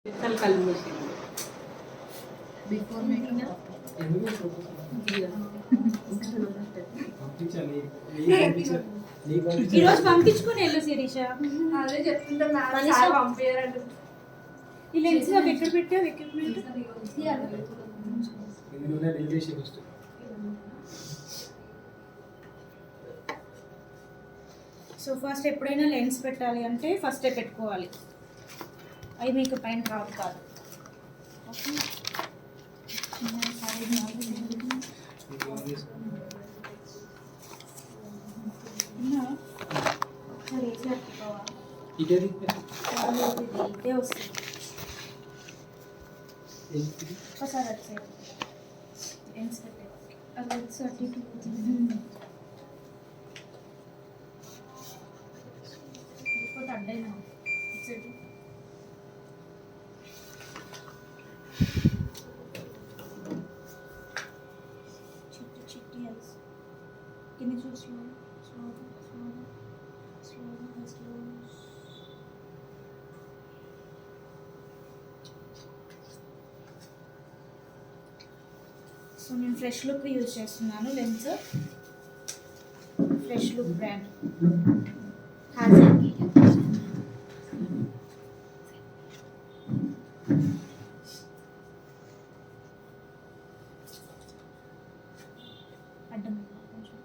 కళ్ళు మూసి before makeup ఈరోజు పంపించుకుని వెళ్ళు శిరీష. అదే చెప్తుంటే మనీషా పంపించారంటే ఈ లెన్స్ అవి ఎక్కడ పెట్టావు ఎక్విప్మెంట్? సో ఫస్ట్ ఎప్పుడైనా లెన్స్ పెట్టాలి అంటే ఫస్టే పెట్టుకోవాలి, అవి మీకు పైన రావు కాదు. ఓకే ఇదే వస్తుంది ఒకసారి అటు సైడ్ లెన్స్ పెట్టే అది అటు ఇటు ఇంకోటి అడ్డైనా సైడ్ చిట్టి చిట్టి అది కింద చూసి స్లోగా స్లోగా స్లోగా స్లోగా. సో నేను ఫ్రెష్ లుక్ యూజ్ చేస్తున్నాను లెన్స్, ఫ్రెష్ లుక్ బ్రాండ్ హాజర్. అడ్డం కొంచెం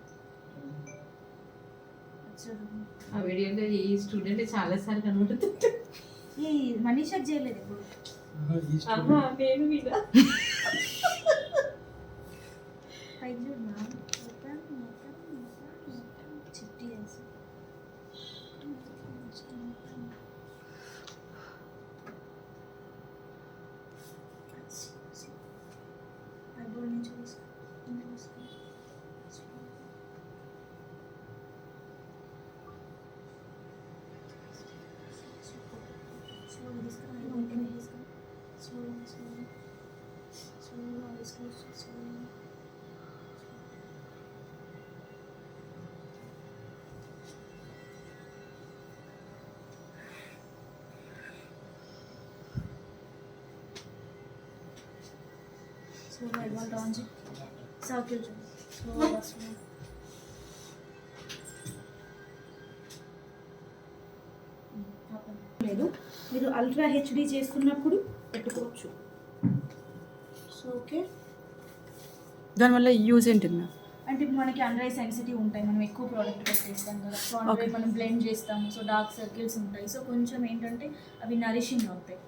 ఆ వీడియోలో ఈ స్టూడెంట్ చాలా సార్లు కనబడుతుంది. ఈ మనీషా చేయలేదు ఇప్పుడు. నేను మీద పైకి చూడు నా మొత్తం మొత్తం మొత్తం చిట్టి వేసి ఐబ్రో నుంచి చూసుకో స్లోగా తీసుకురా, ఐబ్రో తీసుకురా, స్లోగా స్లోగా స్లోగా వేసుకోవచ్చు స్లోగా. స్లోగా ఐబ్రో డౌన్ చేయి, సర్కిల్ చేయి స్లోగా స్లోగా. లేదు మీరు అల్ట్రా హెచ్డి చేస్తున్నప్పుడు పెట్టుకోవచ్చు. సో ఓకే, దానివల్ల యూజ్ ఏంటి మ్యామ్? అంటే ఇప్పుడు మనకి అండర్ ఐ సెన్సిటివ్ ఉంటాయి, మనం ఎక్కువ ప్రోడక్ట్ పెట్టేస్తాం కదా, సో అండర్ ఐ మనం బ్లెండ్ చేస్తాము, సో డార్క్ సర్కిల్స్ ఉంటాయి. సో కొంచెం ఏంటంటే అవి నరిషింగ్ అవుతాయి,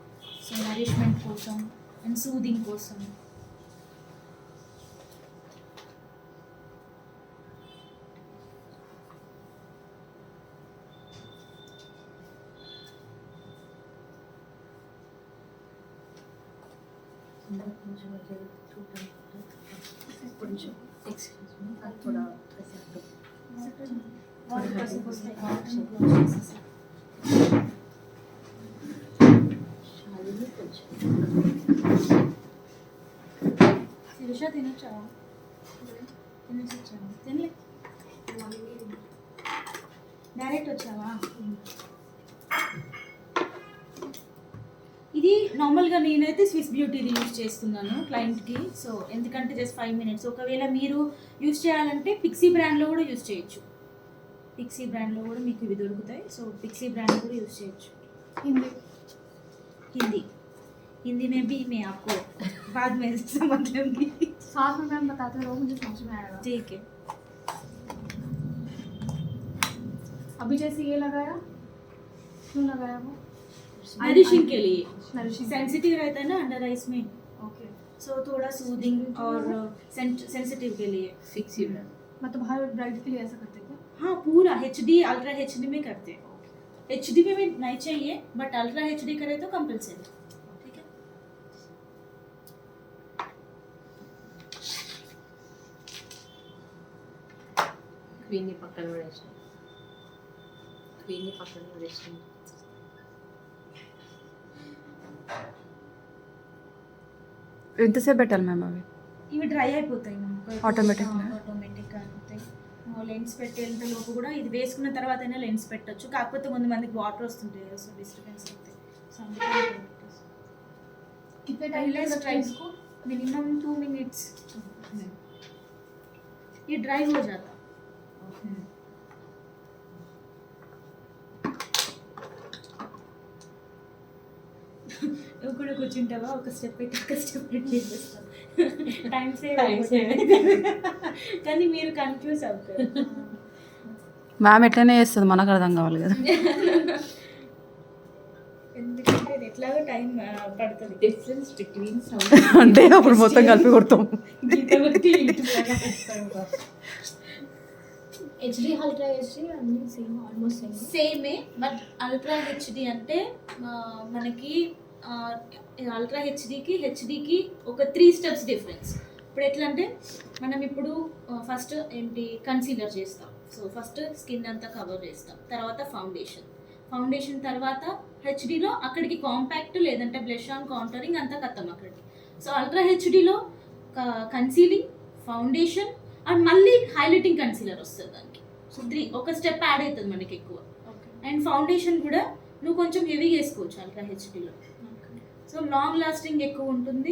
సో నరిష్మెంట్ కోసం అండ్ సూదింగ్ కోసం. కొంచెం ఎక్స్క్యూజ్ మీ అది కూడా వాటర్ కాసేపు వస్తాయి కాటన్ క్లోజ్ చేసేసి. శిరీష తినొచ్చావా? తినేసి వచ్చావా? తినలే డైరెక్ట్ వచ్చావా? ఇది నార్మల్గా నేనైతే స్విస్ బ్యూటీది యూజ్ చేస్తున్నాను క్లయింట్కి. సో ఎందుకంటే జస్ట్ 5 minutes. ఒకవేళ మీరు యూజ్ చేయాలంటే పిక్సీ బ్రాండ్లో కూడా యూజ్ చేయొచ్చు, పిక్సీ బ్రాండ్లో కూడా మీకు ఇవి దొరుకుతాయి. సో పిక్సీ బ్రాండ్ కూడా యూజ్ చేయొచ్చు. हिंदी हिंदी हिंदी में भी मैं आपको बाद में समझ लूँगी. साथ में मैम बताते रहो, मुझे समझ में आएगा. ठीक है. अभी जैसे ये लगाया, क्यों लगाया वो? नरिशिंग के लिए, नरिशिंग. सेंसिटिव रहता है ना अंडर आइज में, ओके. सो थोड़ा सूदिंग और सेंसिटिव के लिए. ఫిక్స్ मतलब हर ब्राइड के लिए ऐसा करते क्या? हाँ पूरा HD अल्ट्रा HD में करते हैं. HD में भी नहीं चाहिए बट अल्ट्रा HD करे तो कंपलसरी. ठीक है. క్వీన్ని పక్కన పడేసిన ఎంతసేపు పెట్టాలి మ్యామ్ అవి? ఇవి డ్రై అయిపోతాయి మనకు ఆటోమేటిక్గా అయిపోతాయి. లెన్స్ పెట్టేంత లోపు కూడా ఇది వేసుకున్న తర్వాత అయినా లెన్స్ పెట్టొచ్చు, కాకపోతే కొంతమందికి వాటర్ వస్తుంటాయి కదా, సో డిస్టర్బెన్స్ అవుతాయి. సో అందుకే कितने टाइम पहले लगता है स्ट्राइक इसको? मिनिमम 2 मिनट्स ये ड्राई हो जाता. నువ్వు కూడా కూర్చుంటావా ఒక స్టెప్ చేసేస్తాం టైం సేవ్ Time save. కానీ మీరు కన్ఫ్యూజ్ అవుతారు. మ్యామ్ ఎట్లనే చేస్తుంది మనకు అర్థం కావాలి కదా. ఎందుకంటే ఇది ఎట్లాగో టైం పడుతుంది. డిఫరెన్స్ బిట్వీన్ అంటే అప్పుడు మొత్తం కలిపి కొడతాం. HD అల్ట్రా HD అన్ని సేమ్ ఆల్మోస్ట్ సేమ్. సేమే బట్ అల్ట్రా హెచ్డి అంటే మనకి అల్ట్రా హెచ్డికి ఒక 3 స్టెప్స్ డిఫరెన్స్. ఇప్పుడు ఎట్లా అంటే మనం ఇప్పుడు ఫస్ట్ ఏంటి కన్సీలర్ చేస్తాం. సో ఫస్ట్ స్కిన్ అంతా కవర్ చేస్తాం, తర్వాత ఫౌండేషన్ తర్వాత హెచ్డిలో అక్కడికి కాంపాక్ట్ లేదంటే బ్లష్ ఆన్ కాంటరింగ్ అంతా కత్తాం అక్కడికి. సో అల్ట్రా హెచ్డిలో కన్సీలింగ్, ఫౌండేషన్ అండ్ మళ్ళీ హైలైటింగ్ కన్సీలర్ వస్తుంది దానికి. సో 3 ఒక స్టెప్ యాడ్ అవుతుంది మనకి ఎక్కువ. అండ్ ఫౌండేషన్ కూడా నువ్వు కొంచెం హెవీగా వేసుకోవచ్చు అల్ట్రా హెచ్డిలో. సో లాంగ్ లాస్టింగ్ ఎక్కువ ఉంటుంది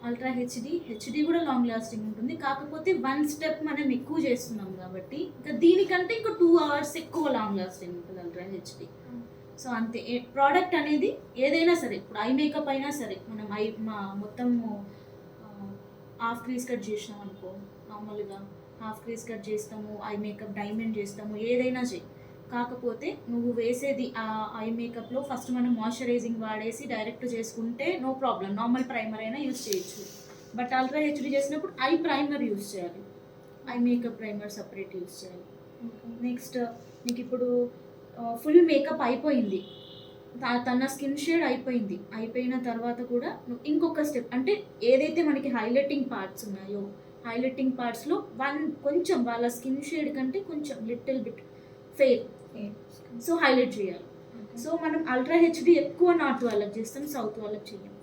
అల్ట్రా హెచ్డి కూడా లాంగ్ లాస్టింగ్ ఉంటుంది. కాకపోతే 1 స్టెప్ మనం ఎక్కువ చేస్తున్నాం కాబట్టి ఇంకా దీనికంటే ఇంకా 2 hours ఎక్కువ లాంగ్ లాస్టింగ్ ఉంటుంది అల్ట్రా హెచ్డి. సో అంతే. ప్రోడక్ట్ అనేది ఏదైనా సరే, ఇప్పుడు ఐ మేకప్ అయినా సరే మనం మొత్తం హాఫ్ క్రీజ్ కట్ చేసినాం అనుకో, నార్మల్గా హాఫ్ క్రీజ్ కట్ చేస్తాము, ఐ మేకప్ డైమండ్ చేస్తాము, ఏదైనా చేయి. కాకపోతే నువ్వు వేసేది ఆ ఐ మేకప్లో ఫస్ట్ మనం మాయిశ్చరైజింగ్ వాడేసి డైరెక్ట్ చేసుకుంటే నో ప్రాబ్లం, నార్మల్ ప్రైమర్ అయినా యూజ్ చేయొచ్చు. బట్ అల్ట్రా హెచ్డి చేసినప్పుడు ఐ ప్రైమర్ యూజ్ చేయాలి, eye makeup primer separate use చేయాలి. నెక్స్ట్ నీకు ఇప్పుడు ఫుల్ మేకప్ అయిపోయింది, తన స్కిన్ షేడ్ అయిపోయిన తర్వాత కూడా నువ్వు ఇంకొక స్టెప్ అంటే ఏదైతే మనకి హైలైటింగ్ పార్ట్స్ ఉన్నాయో హైలైటింగ్ పార్ట్స్లో కొంచెం వాళ్ళ స్కిన్ షేడ్ కంటే కొంచెం little bit fair so highlight చేయాలి. సో మనం అల్ట్రా హెచ్డి ఎక్కువ నార్త్ వాళ్ళకి చేస్తాం, సౌత్ వాళ్ళకి చెయ్యం.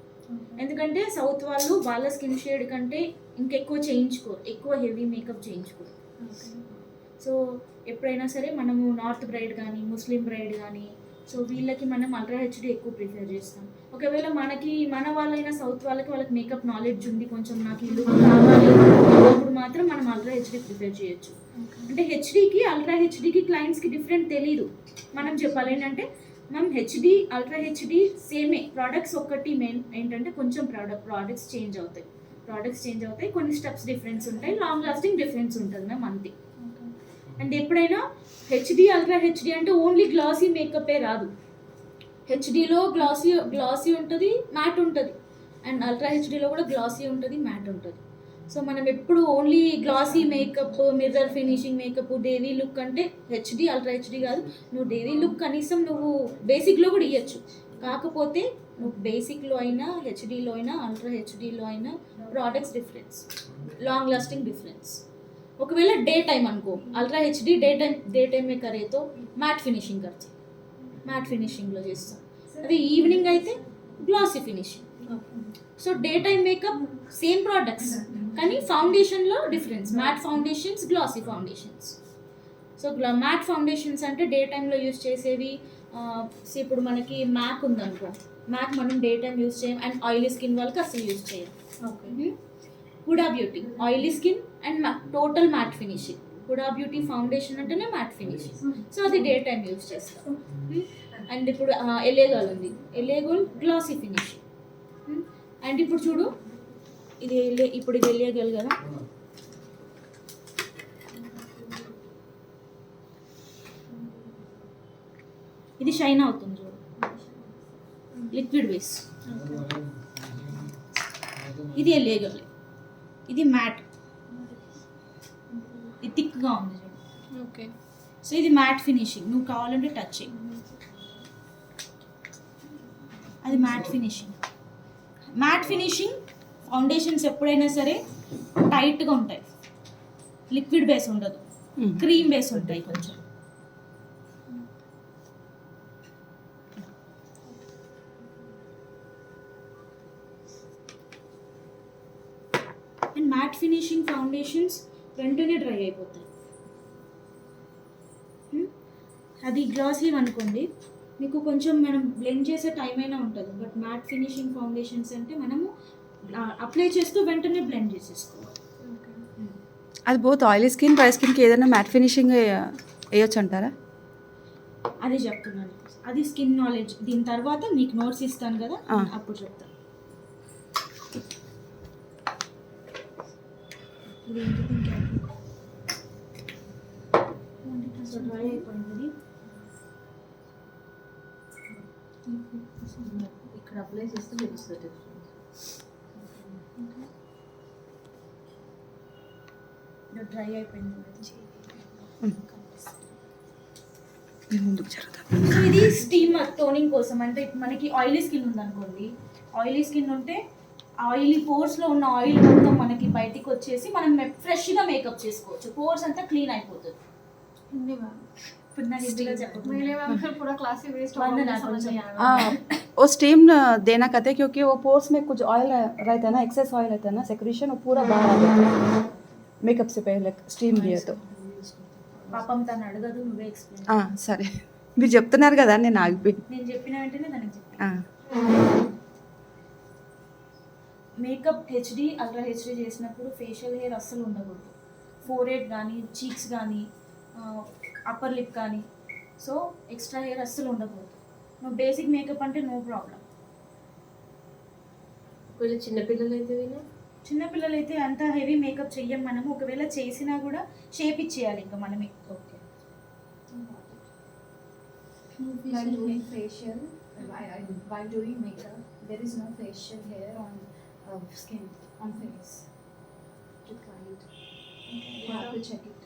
ఎందుకంటే సౌత్ వాళ్ళు వాళ్ళ స్కిన్ షేడ్ కంటే ఇంకెక్కువ చేయించుకోరు, ఎక్కువ హెవీ మేకప్ చేయించుకోరు. సో ఎప్పుడైనా సరే మనము నార్త్ బ్రైడ్ కానీ ముస్లిం బ్రైడ్ కానీ సో వీళ్ళకి మనం అల్ట్రా హెచ్డి ఎక్కువ ప్రిఫర్ చేస్తాం. ఒకవేళ మన వాళ్ళైనా సౌత్ వాళ్ళకి మేకప్ నాలెడ్జ్ ఉంది, కొంచెం నాకు ఈ లుక్ కావాలి అప్పుడు మాత్రం మనం అల్ట్రా హెచ్డి ప్రిఫర్ చేయొచ్చు. అంటే హెచ్డికి అల్ట్రా హెచ్డికి క్లయింట్స్కి డిఫరెంట్ తెలీదు. మనం చెప్పాలి ఏంటంటే మనం అల్ట్రా హెచ్డి సేమే, ప్రోడక్ట్స్ ఒక్కటి మెయిన్ ఏంటంటే కొంచెం ప్రోడక్ట్స్ చేంజ్ అవుతాయి, కొన్ని స్టెప్స్ డిఫరెన్స్ ఉంటాయి, లాంగ్ లాస్టింగ్ డిఫరెన్స్ ఉంటుంది మ్యామ్, అంతే. అండ్ ఎప్పుడైనా అల్ట్రా హెచ్డి అంటే ఓన్లీ గ్లాసీ మేకప్పే రాదు. హెచ్డిలో గ్లాసీ ఉంటుంది, మ్యాట్ ఉంటుంది. అండ్ అల్ట్రా హెచ్డిలో కూడా గ్లాసీ ఉంటుంది, మ్యాట్ ఉంటుంది. సో మనం ఎప్పుడు only glossy makeup, mirror finishing makeup, dewy look అంటే అల్ట్రా హెచ్డి కాదు. నువ్వు డేవీ లుక్ కనీసం నువ్వు బేసిక్లో కూడా ఇవ్వచ్చు. కాకపోతే నువ్వు బేసిక్లో అయినా హెచ్డిలో అయినా అల్ట్రా హెచ్డిలో అయినా products difference, long lasting difference. ఒకవేళ డే టైం అనుకో, అల్ట్రా హెచ్డి డే టైం में करे तो मैट फिनिशिंग करते, मैट फिनिशिंगలో చేస్తాం. అదే ఈవినింగ్ అయితే glossy finishing. So day time makeup same products కానీ ఫౌండేషన్లో difference, matte foundations, glossy foundations. So matte foundations అంటే డే టైంలో యూజ్ చేసేవి. ఇప్పుడు మనకి మ్యాక్ ఉందనుకో, మ్యాక్ మనం డే టైం యూజ్ చేయం అండ్ ఆయిలీ స్కిన్ వాళ్ళకి అసలు యూజ్ చేయం. Hooda beauty oily skin and total matte finishing. Huda Beauty foundation అంటేనే మ్యాట్ ఫినిషింగ్, సో అది డే టైం యూజ్ చేస్తాం. అండ్ ఇప్పుడు ఎలేగోల్ ఉంది, ఎలేగోల్ గ్లాసీ ఫినిషింగ్. అండ్ ఇప్పుడు చూడు ఇది ఎలేగోల్ కదా, ఇది షైన్ అవుతుంది చూడు, లిక్విడ్ బేస్. ఇది ఎలేగోల్, ఇది మ్యాట్, ఇది థిక్గా ఉంది చూడు. ఓకే. సో ఇది మ్యాట్ ఫినిషింగ్, నువ్వు కావాలంటే టచ్ చేయి, అది matte finishing. Matte finishing foundations ఎప్పుడైనా సరే టైట్గా ఉంటాయి, లిక్విడ్ బేస్ ఉండదు, క్రీమ్ బేస్ ఉంటాయి కొంచెం. అండ్ మ్యాట్ ఫినిషింగ్ ఫౌండేషన్స్ వెంటనే డ్రై అయిపోతాయి. అది గ్లాసీ అనుకోండి, మీకు కొంచెం మనం బ్లెండ్ చేసే టైం అయినా ఉంటుంది. బట్ మ్యాట్ ఫినిషింగ్ ఫౌండేషన్స్ అంటే మనము అప్లై చేస్తూ వెంటనే బ్లెండ్ చేసేసుకోవాలి. అది బోత్ ఆయిలీ స్కిన్ డ్రై స్కిన్కి ఏదైనా మ్యాట్ ఫినిషింగ్ వేయొచ్చు అంటారా? అది చెప్తున్నాను, అది స్కిన్ నాలెడ్జ్. దీని తర్వాత మీకు నోట్స్ ఇస్తాను కదా, అప్పుడు చెప్తాను. సో డ్రై అయిపోయింది. ఇక్కడ అప్లై చేస్తే తెలుస్తుంది. డ్రై అయిపోయింది. ముందుకు జరుగుతాం. సో ఇది స్టీమర్ టోనింగ్ కోసం. అంటే మనకి ఆయిలీ స్కిన్ ఉందనుకోండి, ఆయిలీ స్కిన్ ఉంటే ఆయిలీ పోర్స్లో ఉన్న ఆయిల్ మొత్తం మనకి బయటికి వచ్చేసి మనం ఫ్రెష్గా మేకప్ చేసుకోవచ్చు. పోర్స్ అంతా క్లీన్ అయిపోతుంది. हिंदी मैम ఇప్పుడు నాకు ఇందులో చెప్పకుండా मेरे मैम फिर पूरा क्लास ही वेस्ट हो वरना गया, ना समझ कुछ। नहीं आ रहा। वो स्टीम देना कहते हैं क्योंकि वो पोर्स में कुछ ऑयल रहता है ना, एक्सेस ऑयल रहता है ना, सेक्रेशन वो पूरा बाहर आ जाता है मेकअप से पहले स्टीम दिया तो. పాపం తను అడగదు, నువ్వే ఎక్స్ప్లెయిన్. సరే మీరు చెప్తున్నారు కదా నేను ఆగిపోయి. నేను చెప్పిన వెంటనే తనకి చెప్పి ఆ, మేకప్ హెచ్డి అల్ట్రా హెచ్డి చేసినప్పుడు ఫేషియల్ హెయిర్ అస్సలు ఉండకూడదు. ఫోర్ హెడ్ కానీ, చీక్స్ కానీ, అప్పర్ లిప్ కానీ. సో ఎక్స్ట్రా హెయిర్ అస్సలు ఉండకూడదు. నువ్వు బేసిక్ మేకప్ అంటే నో ప్రాబ్లం. ఒకవేళ చిన్నపిల్లలు అయితే వినా చిన్నపిల్లలైతే అంత హెవీ మేకప్ చెయ్యం మనము. ఒకవేళ చేసినా కూడా షేప్ ఇచ్చేయాలి ఇంకా మనమే. Okay. While doing facial, while doing makeup, there is no facial hair on skin, on face. To try it, you have to check it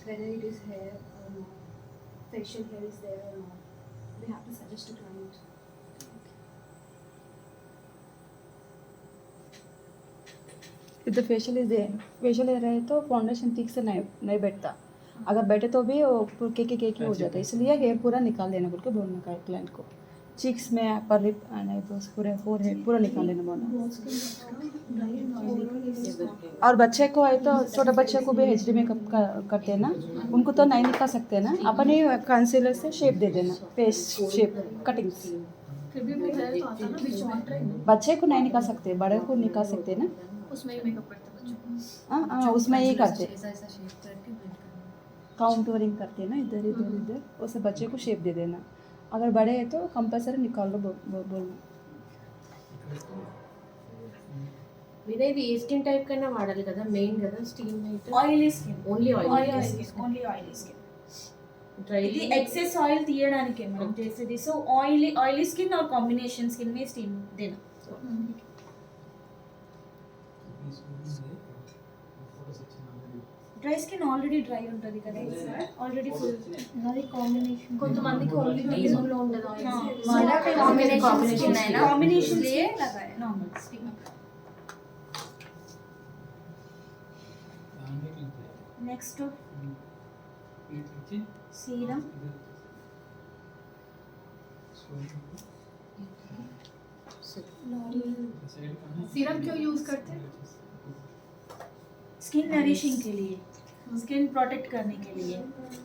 whether it is hair or not. Facial hair is there or not. We have to suggest to client. इधर facial is facial रहे तो foundation ठीक से नहीं बैठता. अगर बैठे तो भी वो केकी हो जाता है. इसलिए हेयर पूरा निकाल देना बोल के बोलना का क्लाइंट को. चीक्स में अपर लिप एंड आईब्रोज पूरे फोरहेड पूरा निकाल लेना बोलना. और बच्चे को है तो छोटे बच्चे को भी एचडी मेकअप करते हैं ना, उनको तो नहीं निकाल सकते ना, अपने कंसीलर से शेप दे देना, फेस शेप कटिंग. फिर भी वो हेयर तो आता है ना बीच में, बच्चे को नहीं निकाल सकते, बड़े को निकाल सकते हैं ना. उसमें ही मेकअप करते हैं बच्चों को। हाँ उसमें ये करते ऐसा ऐसा शेप करके blend करना. काउंटरिंग करते हैं ना, इधर इधर इधर उसे बच्चे को शेप दे देना. अगर बड़े हैं तो कंपल्सरी निकाल लो बोलना. వినా ఇది ఏ స్కిన్ టైప్ కన్నా వాడాలి కదా, మెయిన్ కదా స్టీమ్ అయితే oily skin, only oily oil. Skin, only oily skin. Dry ఇది ఎక్సెస్ ఆయిల్ తీయడానికే మనం చేసేది. సో ఆయిలీ స్కిన్ और कॉम्बिनेशन स्किन में स्टीम देना. డ్రై స్కిన్ ఆల్రెడీ డ్రై ఉంటుంది కదా, ఆల్రెడీ ఫుల్. అది కాంబినేషన్ కొంతమందికి ఓన్లీ టీ జోన్ లో ఉండదు combination normal stick. Next serum. Serum क्यों यूज करते हैं? स्किन नरिशिंग के लिए, स्किन प्रोटेक्ट करने के लिए.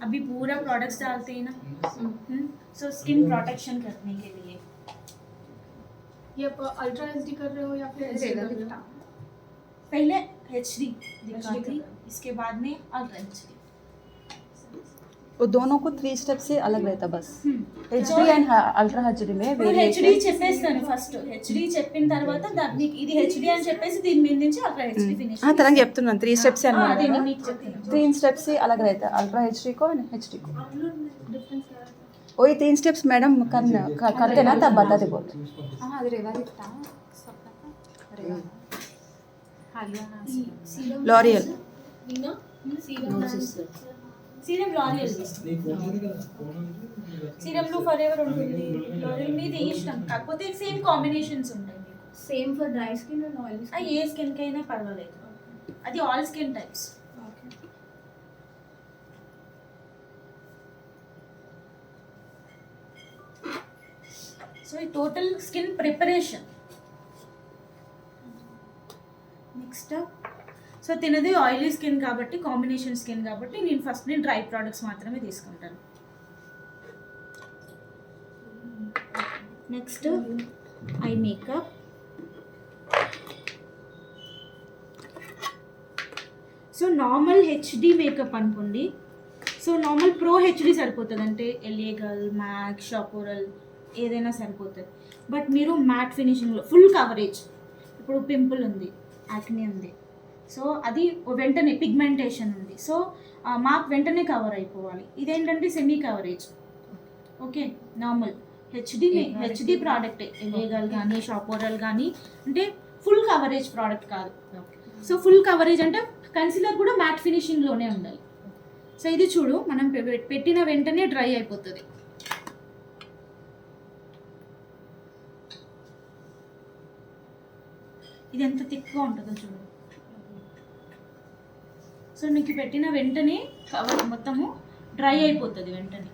अभी पूरा प्रोडक्ट्स डालते हैं ना, सो स्किन प्रोटेक्शन करने के लिए. ये आप अल्ट्रा एचडी कर रहे हो या फिर HD कर रहे हो? पहले एचडी दिखाती, इसके बाद में अल्ट्रा एचडी. वो दोनों को 3 स्टेप से अलग रहता बस. హెచ్డి అండ్ అల్ట్రా హెచ్డి में ఇప్పుడు హెచ్డి చెప్పేస్తాను ఫస్ట్. హెచ్డి చెప్పిన తర్వాత దాన్ని ఇది హెచ్డి అని చెప్పేసి దీని మీద నుంచి అల్ట్రా హెచ్డి ఫినిష్. तरंग చెప్తున్నాను 3 స్టెప్స్ అన్నమాట. అదే నేను మీకు చెప్తాను. 3 स्टेप्स से अलग रहता है अल्ट्रा एचडी को एंड एचडी को. डिफरेंस क्या है? वही 3 स्टेप्स मैडम करते ना तब बताते बोलते. అది రేవాదిత్తా రేవా सीरम लॉरियल वीना सीरम సీరం లారియల్, సీరంలో ఫర్ ఎవర్ ఉంటుంది. లారియల్ మీద ఇష్టం, కాకపోతే సేమ్ కాంబినేషన్స్ ఉంటాయి మీకు. Same for dry skin and oily ఆ ఏ స్కిన్ కైనా పర్వాలేదు, అది ఆల్ స్కిన్ టైప్స్. సో ఈ total skin preparation. Next so తినది ఆయిలీ స్కిన్ కాబట్టి, కాంబినేషన్ స్కిన్ కాబట్టి నేను డ్రై ప్రోడక్ట్స్ మాత్రమే తీసుకుంటాను. Next eye makeup. So normal HD makeup అనుకోండి. సో నార్మల్ ప్రో హెచ్డి సరిపోతుంది, అంటే ఎల్ఏ గర్ల్, మ్యాక్, షాపోరల్ ఏదైనా సరిపోతుంది. బట్ మీరు మ్యాట్ ఫినిషింగ్లో ఫుల్ కవరేజ్, ఇప్పుడు పింపుల్ ఉంది, యాక్నే ఉంది, సో అది వెంటనే పిగ్మెంటేషన్ ఉంది, సో మాకు వెంటనే కవర్ అయిపోవాలి. ఇదేంటంటే semi coverage. Okay, normal HD ప్రోడక్టే, ఎల్ఏ గర్ల్ కానీ షాపోరల్ కానీ, అంటే ఫుల్ కవరేజ్ ప్రోడక్ట్ కాదు. సో ఫుల్ కవరేజ్ అంటే కన్సిలర్ కూడా మ్యాట్ ఫినిషింగ్లోనే ఉండాలి. సో ఇది చూడు, మనం పెట్టిన వెంటనే డ్రై అయిపోతుంది. ఇది ఎంత థిక్గా ఉంటుందో చూడు. సో నీకు పెట్టిన వెంటనే కవర్ మొత్తము డ్రై అయిపోతుంది వెంటనే.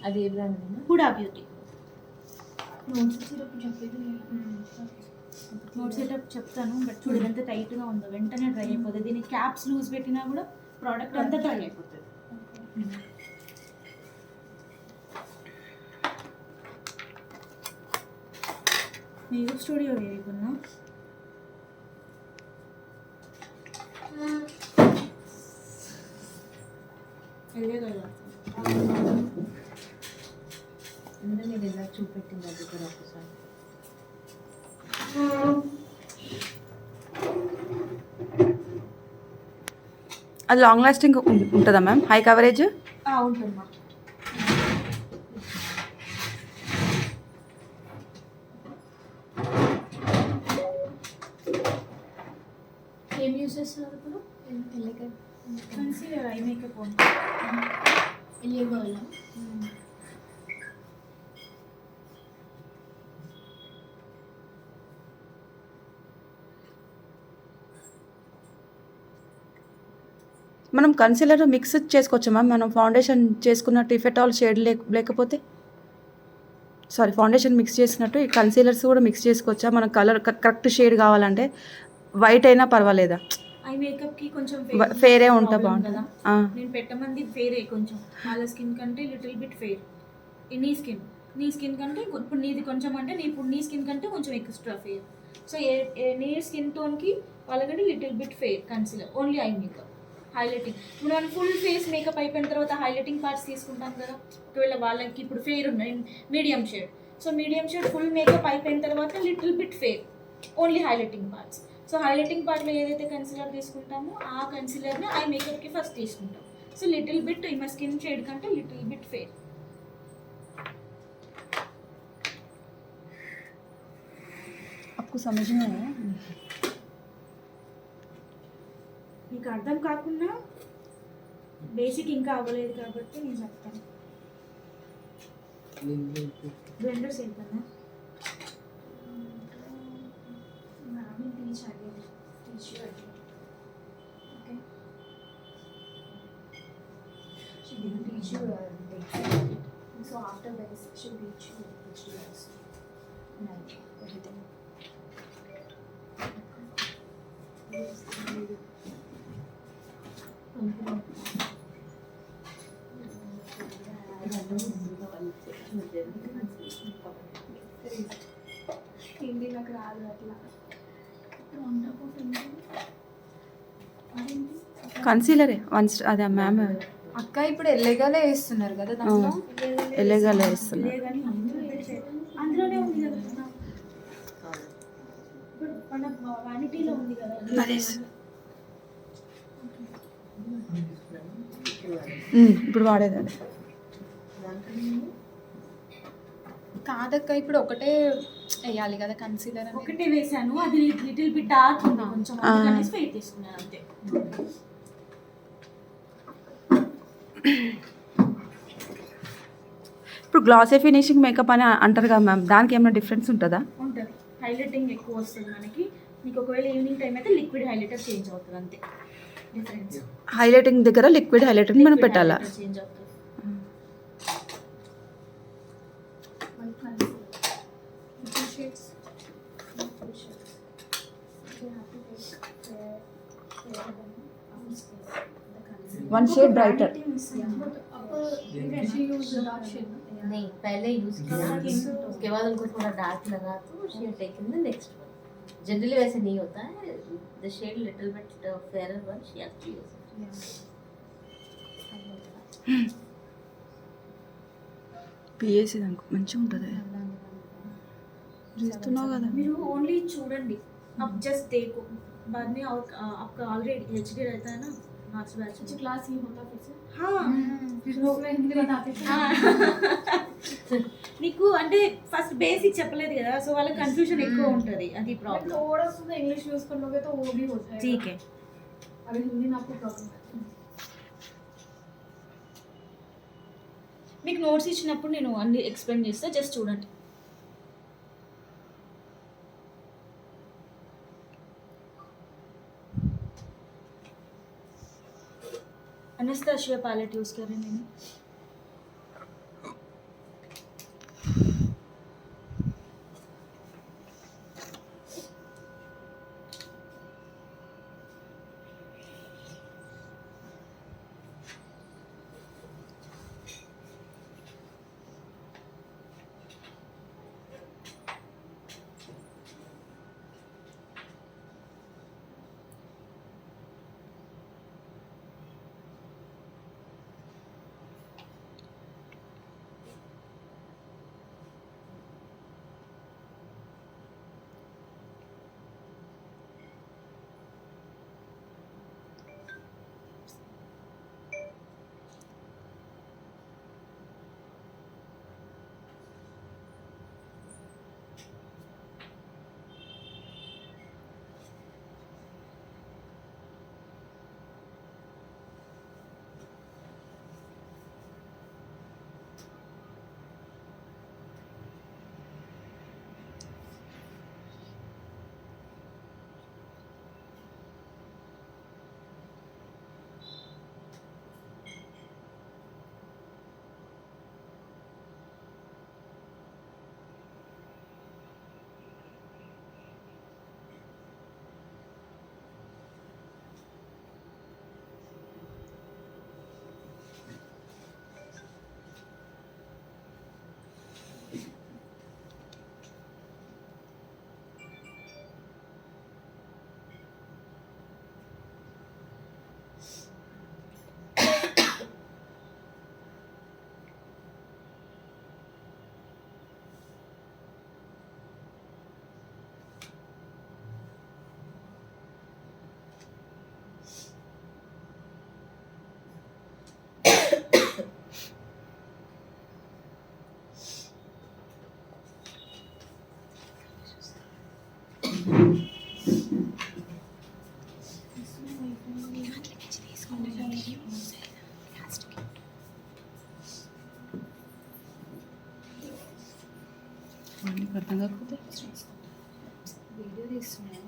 అది ఏ brand? Huda beauty. Hmm. Note setup చెప్తాను, బట్ చూడు ఎంత టైట్గా ఉందో, వెంటనే డ్రై అయిపోతుంది. దీనికి క్యాప్స్ లూజ్ పెట్టినా కూడా ప్రోడక్ట్ అంతా డ్రై అయిపోతుంది. మేకప్ స్టూడియో వేయకున్నా వెళ్ళే కదా. ఎందుకంటే నేను ఇలా చూపెట్టింది అది కూడా ఒకసారి. అది లాంగ్ లాస్టింగ్ ఉంటుందా మ్యామ్? హై కవరేజ్ ఉంటుందమ్మా. ఏం యూస్ చేస్తున్నారు ఇప్పుడు? Concealer, eye makeup LA Girl. మనం కన్సిలర్ మిక్స్ చేసుకోవచ్చా మ్యామ్? మనం ఫౌండేషన్ చేసుకున్నట్టు ఇఫెక్ట్ ఆల్ షేడ్ లేకపోతే, సారీ ఫౌండేషన్ మిక్స్ చేసినట్టు ఈ కన్సీలర్స్ కూడా మిక్స్ చేసుకోవచ్చా? మన కలర్ కరెక్ట్ షేడ్ కావాలంటే వైట్ అయినా పర్వాలేదా? ఐ మేకప్కి కొంచెం ఫేరే ఉంటే బాగుంటుంది. నేను పెట్టమంది ఫేరే, కొంచెం వాళ్ళ స్కిన్ కంటే లిటిల్ బిట్ ఫేర్. నీ స్కిన్ కంటే ఇప్పుడు నీది కొంచెం అంటే ఇప్పుడు నీ స్కిన్ కంటే కొంచెం ఎక్స్ట్రా ఫేర్. సో నీ స్కిన్ టోన్కి వాళ్ళకంటే little bit fair concealer. Only eye makeup. Highlighting ఇప్పుడు మనం ఫుల్ ఫేస్ మేకప్ అయిపోయిన తర్వాత హైలైటింగ్ పార్ట్స్ తీసుకుంటాం కదా. ఒకవేళ వాళ్ళకి ఇప్పుడు ఫేర్ ఉన్నాయి, medium shade, so medium shade full makeup అయిపోయిన తర్వాత little bit fair, only highlighting parts. So highlighting పార్ట్లో ఏదైతే కన్సిలర్ తీసుకుంటామో ఆ కన్సిలర్ని ఐ మేకప్కి ఫస్ట్ తీసుకుంటాం. సో లిటిల్ బిట్ ఈమె స్కిన్ షేడ్ కంటే లిటిల్ బిట్ ఫేర్. आपको समझ में आया? నీకు అర్థం కాకుండా బేసిక్ ఇంకా అవ్వలేదు కాబట్టి నేను చెప్తాను. బ్లెండర్స్ ఏంటన్నా? Teach you again. Okay. She didn't teach you basic. So after basic, she'll teach you also. And everything. Hindi నాకు రాదు అట్లా. కన్సీలరే వన్స్ అదే మ్యామ్. అక్క ఇప్పుడు ఎల్లేగాలే వేస్తున్నారు కదా దాంట్లో. ఎల్లేగాలే వేస్తున్నారు. అందులోనే ఉంది కదా, ఇప్పుడు మన వానిటీలో ఉంది కదా. ఇప్పుడు వాడేది అదే. కాదక్క ఇప్పుడు ఒకటే వేయాలి కదా కన్సీలర్. ఒకటే వేసాను, అది లిటిల్ బిట్ డార్క్ ఉంది కొంచెం, అందుకనేసి వెయిట్ తీసుకున్నాను అంతే. ఇప్పుడు గ్లాసీ ఫినిషింగ్ మేకప్ అని అంటారు కదా మ్యామ్, దానికి ఏమైనా డిఫరెన్స్ ఉంటుందా? ఉంటుంది, హైలైటింగ్ ఎక్కువ వస్తుంది మనకి. మీకు ఒకవేళ ఈవినింగ్ టైం అయితే లిక్విడ్ హైలైటర్ చేంజ్ అవుతుంది అంతే డిఫరెన్స్. హైలైటింగ్ దగ్గర లిక్విడ్ హైలైటింగ్ మనం పెట్టాలా? చేంజ్ అవుతుంది. One shade brighter. Even she use dark shade नहीं, पहले यूज किया, उसके बाद उनको थोड़ा डार्क लगा तो she had taken the next one. Generally वैसे नहीं होता है, the shade little bit fairer one she actually use. PSC దానికి మంచిగా ఉంటుంది చూస్తున్నావు కదా మీరు ఓన్ली చూడండి अब जस्ट देखो बाद में और आपका ऑलरेडी एचडी रहता है ना मार्क्स बैच अच्छा क्लास ही होता फिर से हाँ फिर वो मैं हिंदी बताते थे నీకు అంటే ఫస్ట్ బేసిక్ చెప్పలేదు కదా సో వాళ్ళకి కన్ఫ్యూజన్ ఎక్కువ ఉంటుంది అది ప్రాబ్లం थोड़ा सा इंग्लिश यूज कर लोगे तो वो भी होता है ठीक है अगर हिंदी में आपको प्रॉब्लम है మీకు నోట్స్ ఇచ్చినప్పుడు నేను అన్ని ఎక్స్ప్లెయిన్ చేస్తా జస్ట్ చూడండి एनेस्थेसिया पैलेट यूज कर रहे हैं వాళ్ళకి అర్థం కాకపోతే వీడియో తీస్తున్నాను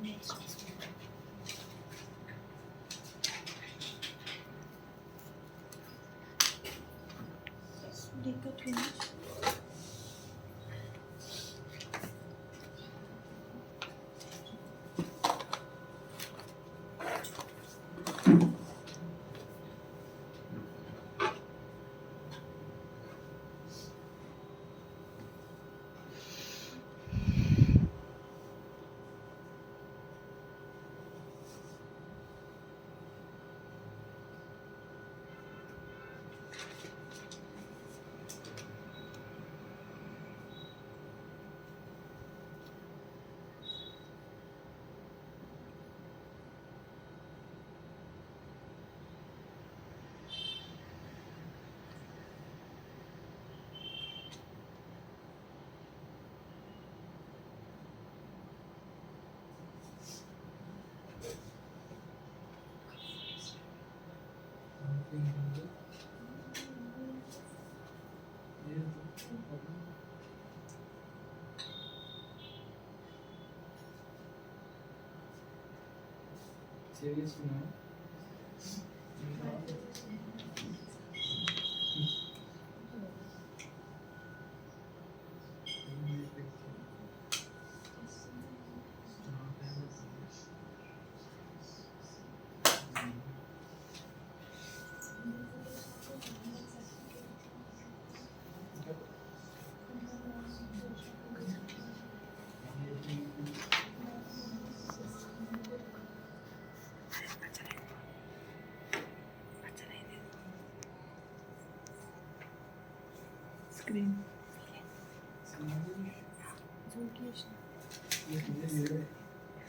స్క్రీన్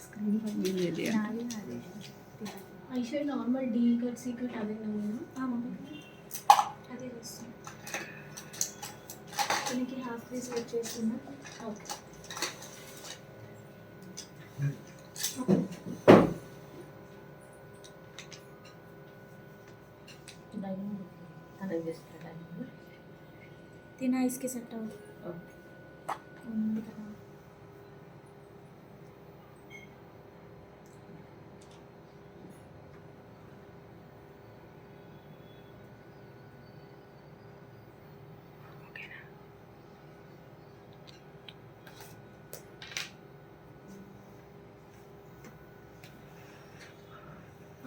స్క్రీన్ పని eye shade normal D cut C cut అదే నేను అదే చేస్తాను. దీనికి హాఫ్ పీస్ వచ్చేస్తున్నా. ఓకే డైనింగ్ కనెక్ట్ చేస్తాను డైనింగ్. తిన ఐస్కి సెట్ అవ్వదు. ఓకే ఉంది కదా.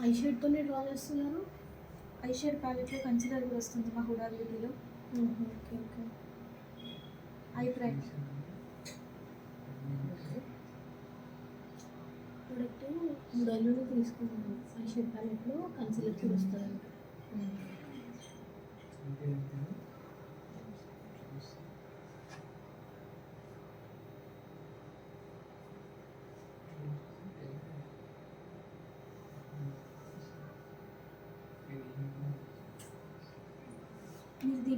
ఐ షేడ్తోనే డ్రా చేస్తున్నారు. ఐ షేడ్ ప్యాలెట్లో కన్సిలర్ కూడా వస్తుంది మా హుడా బ్యూటీలో. Okay okay. Eye primer product 3 ఏళ్ళు తీసుకున్నాను. ఐ షేడ్ ప్యాలెట్లో కన్సిలర్ కూడా వస్తుంది.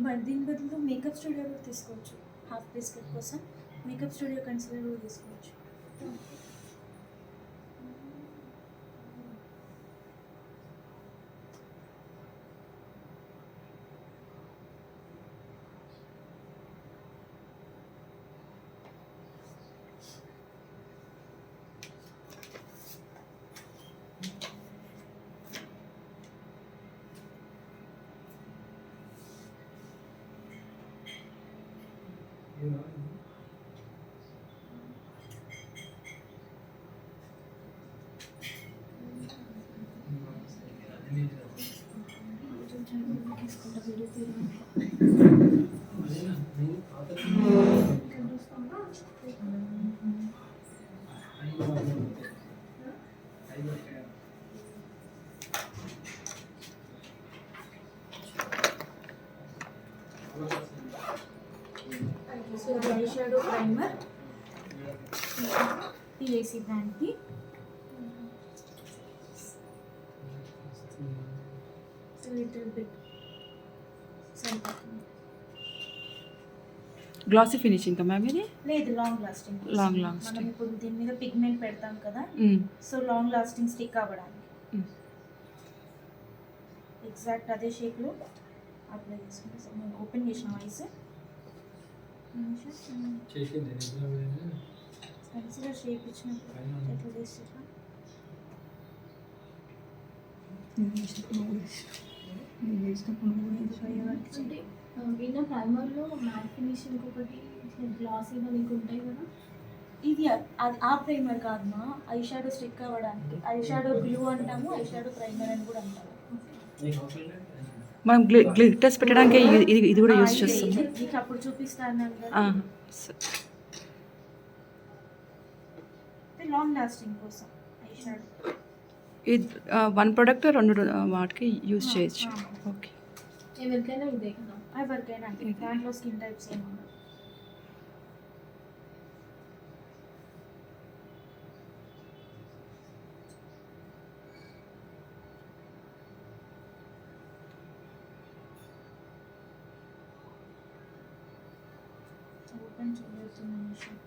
మీరు దీని బదులు మేకప్ స్టూడియో కూడా తీసుకోవచ్చు. హాఫ్ ఫేస్ కట్ కోసం మేకప్ స్టూడియో కన్సిలర్ కూడా తీసుకోవచ్చు. తీసుకుంటా వీడియో తీయడం. సో ఇది ఐ షాడో ప్రైమర్ టీఏసీ బ్రాండ్కి. లిటిల్ బిట్ సరిపోతుంది. గ్లాసీ ఫినిషింగ్ మ్యామ్ ఇది. లేదు, లాంగ్ లాస్టింగ్. Long మనం lasting. ఇప్పుడు దీని మీద పిగ్మెంట్ పెడతాం కదా, సో లాంగ్ లాస్టింగ్ స్టిక్ అవ్వడానికి ఎగ్జాక్ట్ అదే షేప్లో అప్లై చేసుకుంటాం. నేను ఓపెన్ చేసిన ఐస్ కన్సిలర్ షేప్ ఇచ్చినప్పుడు ఎట్లా చేస్తా. అంటే విన్న ప్రైమర్లో మ్యాట్ ఫినిషింగ్ ఒకటి గ్లాసీగా మీకు ఉంటాయి కదా. ఇది ఆ ప్రైమర్ కాదమ్మా, ఐ షాడో స్టిక్ అవ్వడానికి. ఐ షాడో గ్లూ అంటాము, ఐ షాడో ప్రైమర్ అని కూడా అంటాము. మనం గ్లిటర్స్ పెట్టడానికి ఇది కూడా యూజ్ చేస్తాము. మీకు అప్పుడు చూపిస్తాను కదా, లాంగ్ లాస్టింగ్ కోసం ఐ షాడో. ఇది 1 ప్రోడక్ట్ 2 వాటికి యూజ్ చేయొచ్చు. ఓకే. ఎవరికైనా ఇదే కదా. ఎవరికైనా దాంట్లో స్కిన్ టైప్స్ ఏమి ఉండవు. ఓపెన్ చేయొచ్చు నిమిషం.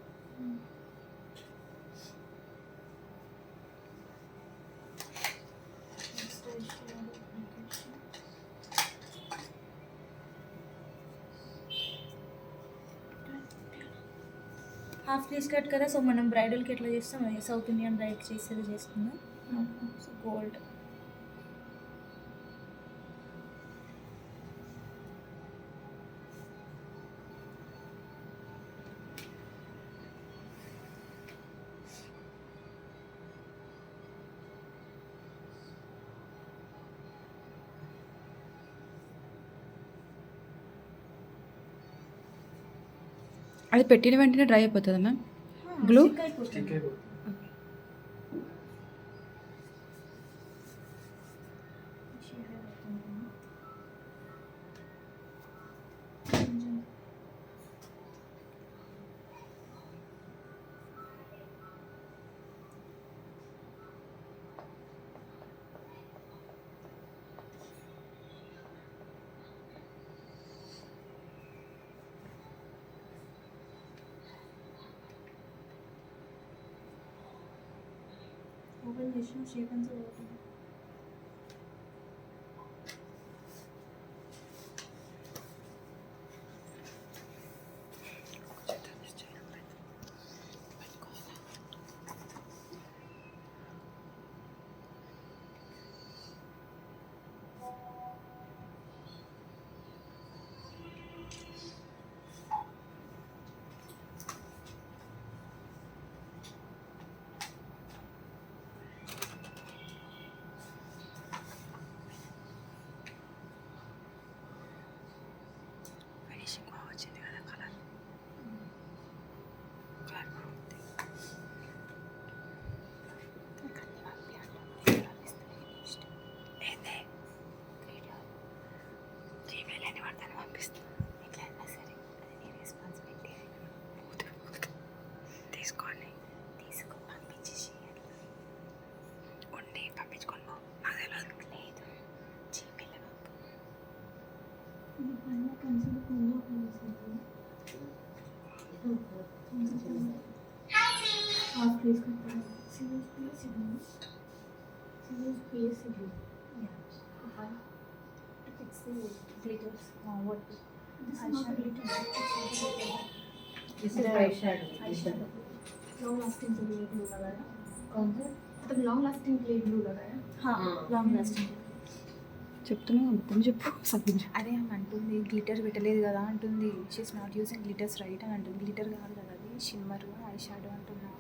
హాఫ్ ఫేస్ కట్ కదా, సో మనం బ్రైడల్కి ఎట్లా చేస్తాం అదే సౌత్ ఇండియన్ బ్రైడ్ చేసేది చేస్తున్నాం. సో గోల్డ్ అది పెట్టిన వెంటనే డ్రై అయిపోతుందా మ్యామ్? గ్లూ అయిపోతుంది. ఓపెన్ చేసిన షేప్ అంతా పోతుంది. This is eyeshadow. Long lasting के लिए ग्लू लगाया. कौन सा? मतलब लॉन्ग लास्टिंग के लिए ग्लू लगाया. हाँ లాంగ్ లాస్టింగ్. చెప్తున్నా మొత్తం చెప్పు సగం చెప్పు. అదే ఆమె అంటుంది గ్లిటర్ పెట్టలేదు కదా అంటుంది. She's not using glitters right అని అంటుంది. గ్లిటర్ కాదు కదా అది షిమ్మర్ ఐ షాడో అంటున్నా.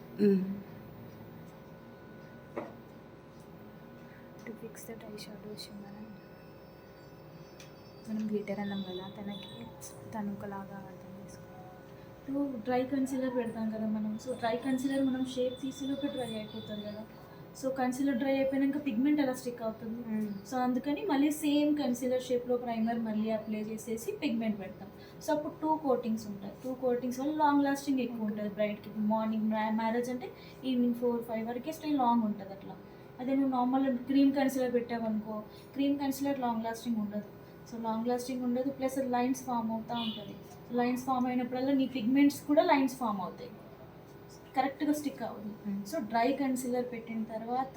To fix that eye shadow shimmer మనం గ్లిటర్ అన్నాం కదా తను ఒకలాగా అర్థం చేసుకోవాలి. ఇప్పుడు డ్రై కన్సీలర్ పెడతాం కదా మనం. సో డ్రై కన్సీలర్ మనం షేప్ తీసేలోపు డ్రై అయిపోతుంది కదా. సో కన్సీలర్ డ్రై అయిపోయాక పిగ్మెంట్ అలా స్టిక్ అవుతుంది. సో అందుకని మళ్ళీ సేమ్ కన్సీలర్ షేప్లో ప్రైమర్ మళ్ళీ అప్లై చేసేసి పిగ్మెంట్ పెడతాం. సో అప్పుడు 2 కోటింగ్స్ ఉంటాయి. 2 కోటింగ్స్ వల్ల లాంగ్ లాస్టింగ్ ఎక్కువ ఉంటుంది బ్రైట్కి. మార్నింగ్ మ్యారేజ్ అంటే ఈవినింగ్ 4-5 వరకే స్టే లాంగ్ ఉంటుంది అట్లా. అదే నువ్వు నార్మల్ క్రీమ్ కన్సీలర్ పెట్టావనుకో, క్రీమ్ కన్సీలర్ లాంగ్ లాస్టింగ్ ఉండదు. సో లాంగ్ లాస్టింగ్ ఉండదు, ప్లస్ లైన్స్ ఫామ్ అవుతూ ఉంటుంది. లైన్స్ ఫామ్ అయినప్పుడల్లా నీ పిగ్మెంట్స్ కూడా లైన్స్ ఫామ్ అవుతాయి, కరెక్ట్గా స్టిక్ అవ్వదు. సో డ్రై కన్సీలర్ పెట్టిన తర్వాత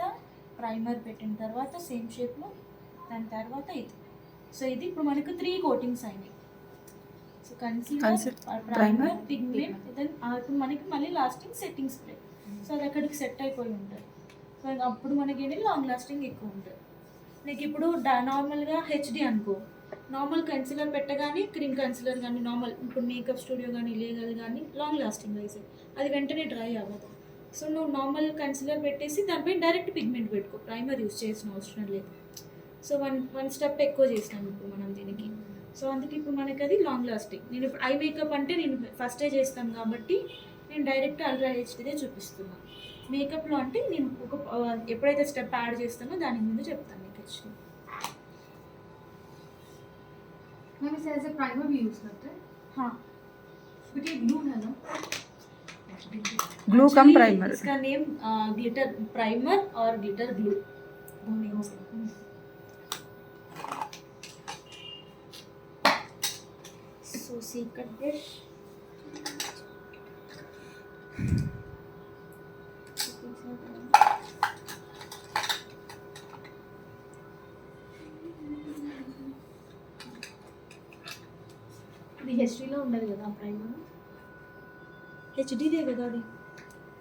ప్రైమర్ పెట్టిన తర్వాత సేమ్ షేప్లో, దాని తర్వాత ఇది. సో ఇది ఇప్పుడు మనకు 3 కోటింగ్స్ అయినాయి. So concealer, primer, pigment, then ఇప్పుడు మనకి మళ్ళీ లాస్టింగ్ సెట్టింగ్ స్ప్రే. సో అది అక్కడికి సెట్ అయిపోయి ఉంటుంది. సో అప్పుడు మనకి ఏంటి లాంగ్ లాస్టింగ్ ఎక్కువ ఉంటుంది. నీకు ఇప్పుడు నార్మల్గా హెచ్డి అనుకో, నార్మల్ కన్సీలర్ పెట్టగానే క్రీమ్ కన్సీలర్ కానీ నార్మల్ ఇప్పుడు మేకప్ స్టూడియో కానీ లీగల్ కానీ లాంగ్ లాస్టింగ్ అయితే అది వెంటనే డ్రై అవ్వదు. సో నువ్వు నార్మల్ కన్సీలర్ పెట్టేసి దానిపై డైరెక్ట్ పిగ్మెంట్ పెట్టుకో, ప్రైమర్ యూస్ చేసిన అవసరం లేదు. సో వన్ స్టెప్ ఎక్కువ చేసినాం ఇప్పుడు మనం దీనికి. సో అందుకే ఇప్పుడు మనకి అది లాంగ్ లాస్టింగ్. నేను ఇప్పుడు ఐ మేకప్ అంటే నేను ఫస్టే చేస్తాను కాబట్టి నేను డైరెక్ట్ అల్ట్రా హెచ్డీదే చూపిస్తున్నాను. మేకప్లో అంటే నేను ఎప్పుడైతే స్టెప్ యాడ్ చేస్తానో దాని ముందు చెప్తాను మీకు హెచ్డీ. मैम इसे एज ए प्राइमर भी यूज करते हैं. हाँ, बट ये ग्लू है ना. ग्लू कम प्राइमर. इसका नेम ग्लिटर प्राइमर और ग्लिटर ग्लू दो नेम से. So secret brush. ఇది హెచ్డీలో ఉండదు కదా ప్రైమర్. హెచ్డీదే కదా అది.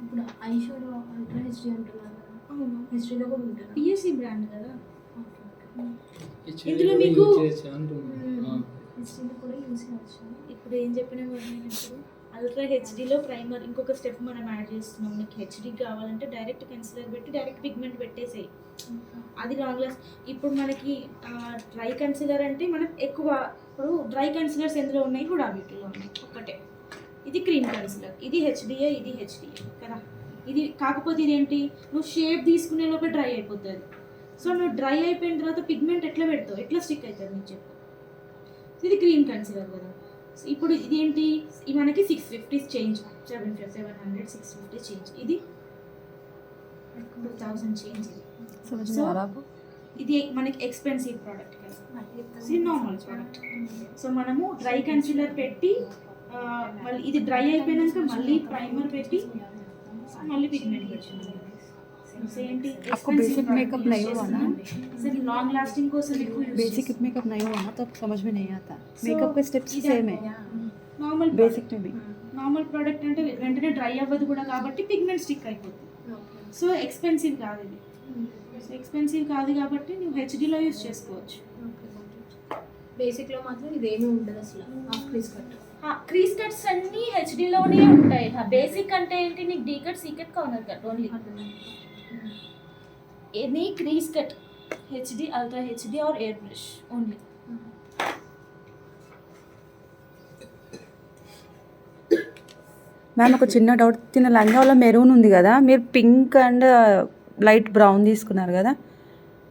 ఇప్పుడు ఐ షాడో అల్ట్రా హెచ్డీ అంటున్నారు కదా. అవును, హెచ్డీలో కూడా ఉంటుంది. పిఎస్సి బ్రాండ్ కదా. Okay okay. ఇందులో మీకు హెచ్డీలో కూడా యూజ్ చేయవచ్చు. ఇప్పుడు ఏం చెప్పినా నేను ఇప్పుడు అల్ట్రా హెచ్డీలో ప్రైమర్ ఇంకొక స్టెప్ మనం యాడ్ చేస్తున్నాం. నీకు హెచ్డీ కావాలంటే డైరెక్ట్ కన్సిలర్ పెట్టి డైరెక్ట్ పిగ్మెంట్ పెట్టేసేయి, అది లాంగ్ లాస్ట్. ఇప్పుడు మనకి డ్రై కన్సిలర్ అంటే మనం ఎక్కువ ఇప్పుడు డ్రై కన్సిలర్స్ ఎందులో ఉన్నాయి, కూడా బ్యూటీలో ఉన్నాయి ఒక్కటే. ఇది క్రీమ్ కన్సిలర్, ఇది హెచ్డిఏ, ఇది హెచ్డిఏ కదా. ఇది కాకపోతే ఇదేంటి, నువ్వు షేప్ తీసుకునే లోపల డ్రై అయిపోతుంది. సో నువ్వు డ్రై అయిపోయిన తర్వాత పిగ్మెంట్ ఎట్లా పెడతావు, ఎట్లా స్టిక్ అవుతుంది నీకు చెప్పు. ఇది క్రీమ్ కన్సిలర్ కదా. ఇప్పుడు ఇదేంటి, మనకి 650 చేంజ్, 700 650 చేంజ్, ఇది 2000 చేంజ్. సో ఇది మనకి ఎక్స్పెన్సివ్ ప్రోడక్ట్ కదా, ఇది నార్మల్ ప్రోడక్ట్. సో మనము డ్రై కన్సిలర్ పెట్టి మళ్ళీ ఇది డ్రై అయిపోయినాక మళ్ళీ ప్రైమర్ పెట్టి మళ్ళీ పిగ్మెంట్ పెట్టుకున్నాం. ఏంటి आपको बेसिक मेकअप नहीं हुआ ना? सर लॉन्ग लास्टिंग కోసం ఎక్కువ యూస్ बेसिक मेकअप नहीं हुआ ना तो आपको समझ में नहीं आता. मेकअप के स्टेप्स सेम है నార్మల్ बेसिक में भी. నార్మల్ ప్రోడక్ట్ అంటే వెంటనే డ్రై అవ్వదు కూడా కాబట్టి పిగ్మెంట్ స్టిక్ అయిపోతుంది. సో ఎక్స్పెన్సివ్ కాదు ఇది. సో ఎక్స్పెన్సివ్ కాదు కాబట్టి నువ్వు హెచ్డీలో యూస్ చేసుకోవచ్చు. బేసిక్లో మాత్రం ఇదేమీ ఉండదు అసలు half crease cut. Crease cuts అన్నీ హెచ్డీలోనే ఉంటాయి. బేసిక్ అంటే ఏంటి, నీకు D cut, C cut, corner cut only. Any crease cut HD, ultra HD or air brush only. Ma'am ఒక చిన్న డౌట్, తిన లంగాలో మెరూన్ ఉంది కదా, మీరు పింక్ అండ్ లైట్ బ్రౌన్ తీసుకున్నారు కదా,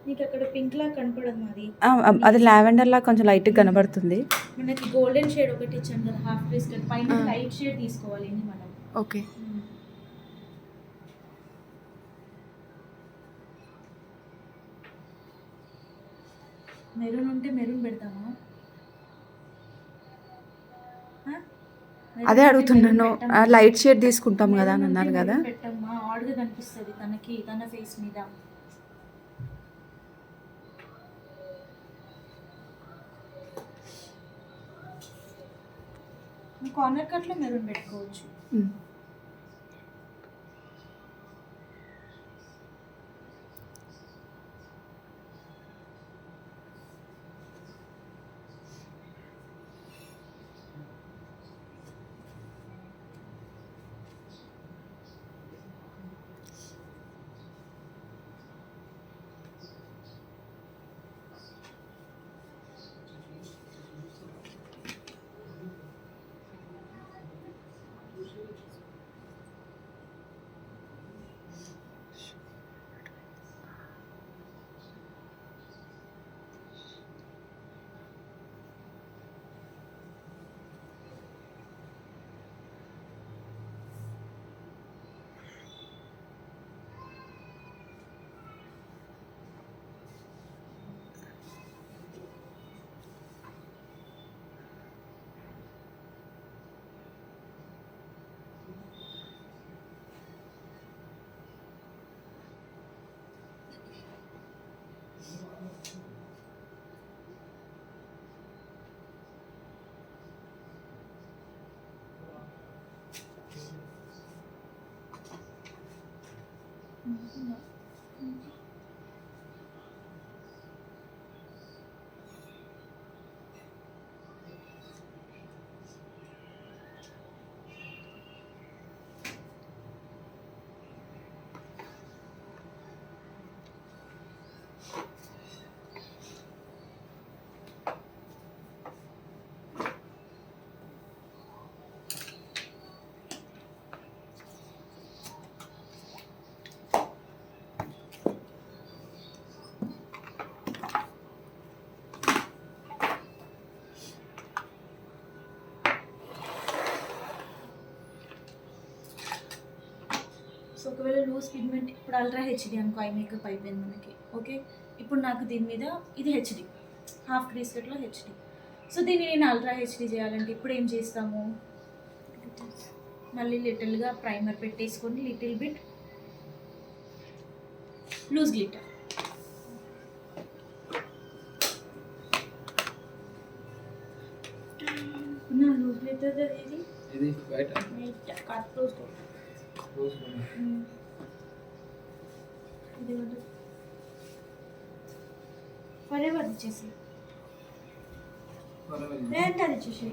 నీకు అక్కడ పింక్ లా కనపడదు మాది, అది లావెండర్ లా కొంచెం లైట్గా కనబడుతుంది. మనకి గోల్డెన్ షేడ్ ఒకటి ఇచ్చాను కదా హాఫ్ క్రీజ్ కట్, పైన లైట్ షేడ్ తీసుకోవాలి ఇది మనం. ఓకే. మెరూన్ ఉంటే మెరూన్ పెడతామా? అదే అడుగుతున్నాను, లైట్ షేడ్ తీసుకుంటాం కదా అని అన్నారు కదా. పెట్టమ్మా, ఆడుగా కనిపిస్తుంది తనకి, తన ఫేస్ మీద. కార్నర్ కట్లో మెరూన్ పెట్టుకోవచ్చు. సో ఒకవేళ లూజ్ పిగ్మెంట్, ఇప్పుడు అల్ట్రా హెచ్డీ అనుకో, ఐ మేకప్ అయిపోయింది మనకి. ఓకే, ఇప్పుడు నాకు దీని మీద ఇది హెచ్డీ, హాఫ్ క్రీజ్ కట్లో హెచ్డీ. సో దీన్ని నేను అల్ట్రా హెచ్డీ చేయాలంటే ఇప్పుడు ఏం చేస్తాము, మళ్ళీ లిటిల్గా ప్రైమర్ పెట్టేసుకొని లిటిల్ బిట్ లూజ్ గ్లిటర్. నా లూజ్ గ్లిటర్ ఇది బయట కట్ క్లోజ్ ఇది ఫరెవర్ ఇచ్చేసి ఏంటి అది ఇచ్చేసి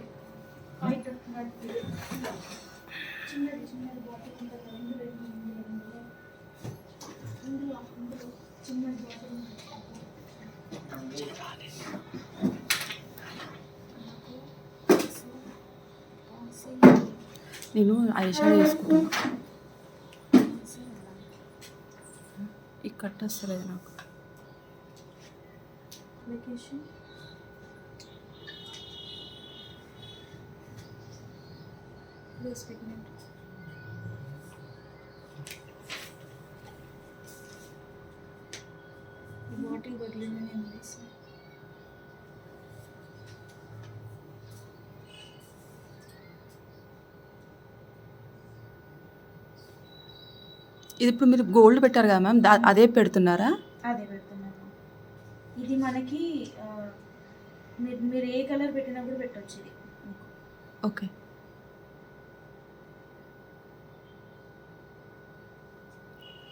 చిన్నది చిన్నది బాటిల్ ఉంటుంది ఇందులో చిన్నది బాటిల్ నేను ఐషాడో వేసుకున్నాను, ఈ కట్ వస్తలేదు నాకు. వెకేషన్ లూజ్ పిగ్మెంట్ ఈ బాటిల్ బదులుగా నేను వేసాను. ఇది ఇప్పుడు మీరు గోల్డ్ పెట్టారు కదా మ్యామ్, అదే పెడుతున్నారా? అదే పెడుతున్నాను. ఇది మనకి మీరు ఏ కలర్ పెట్టినా కూడా పెట్టవచ్చు ఇది మీకు. ఓకే.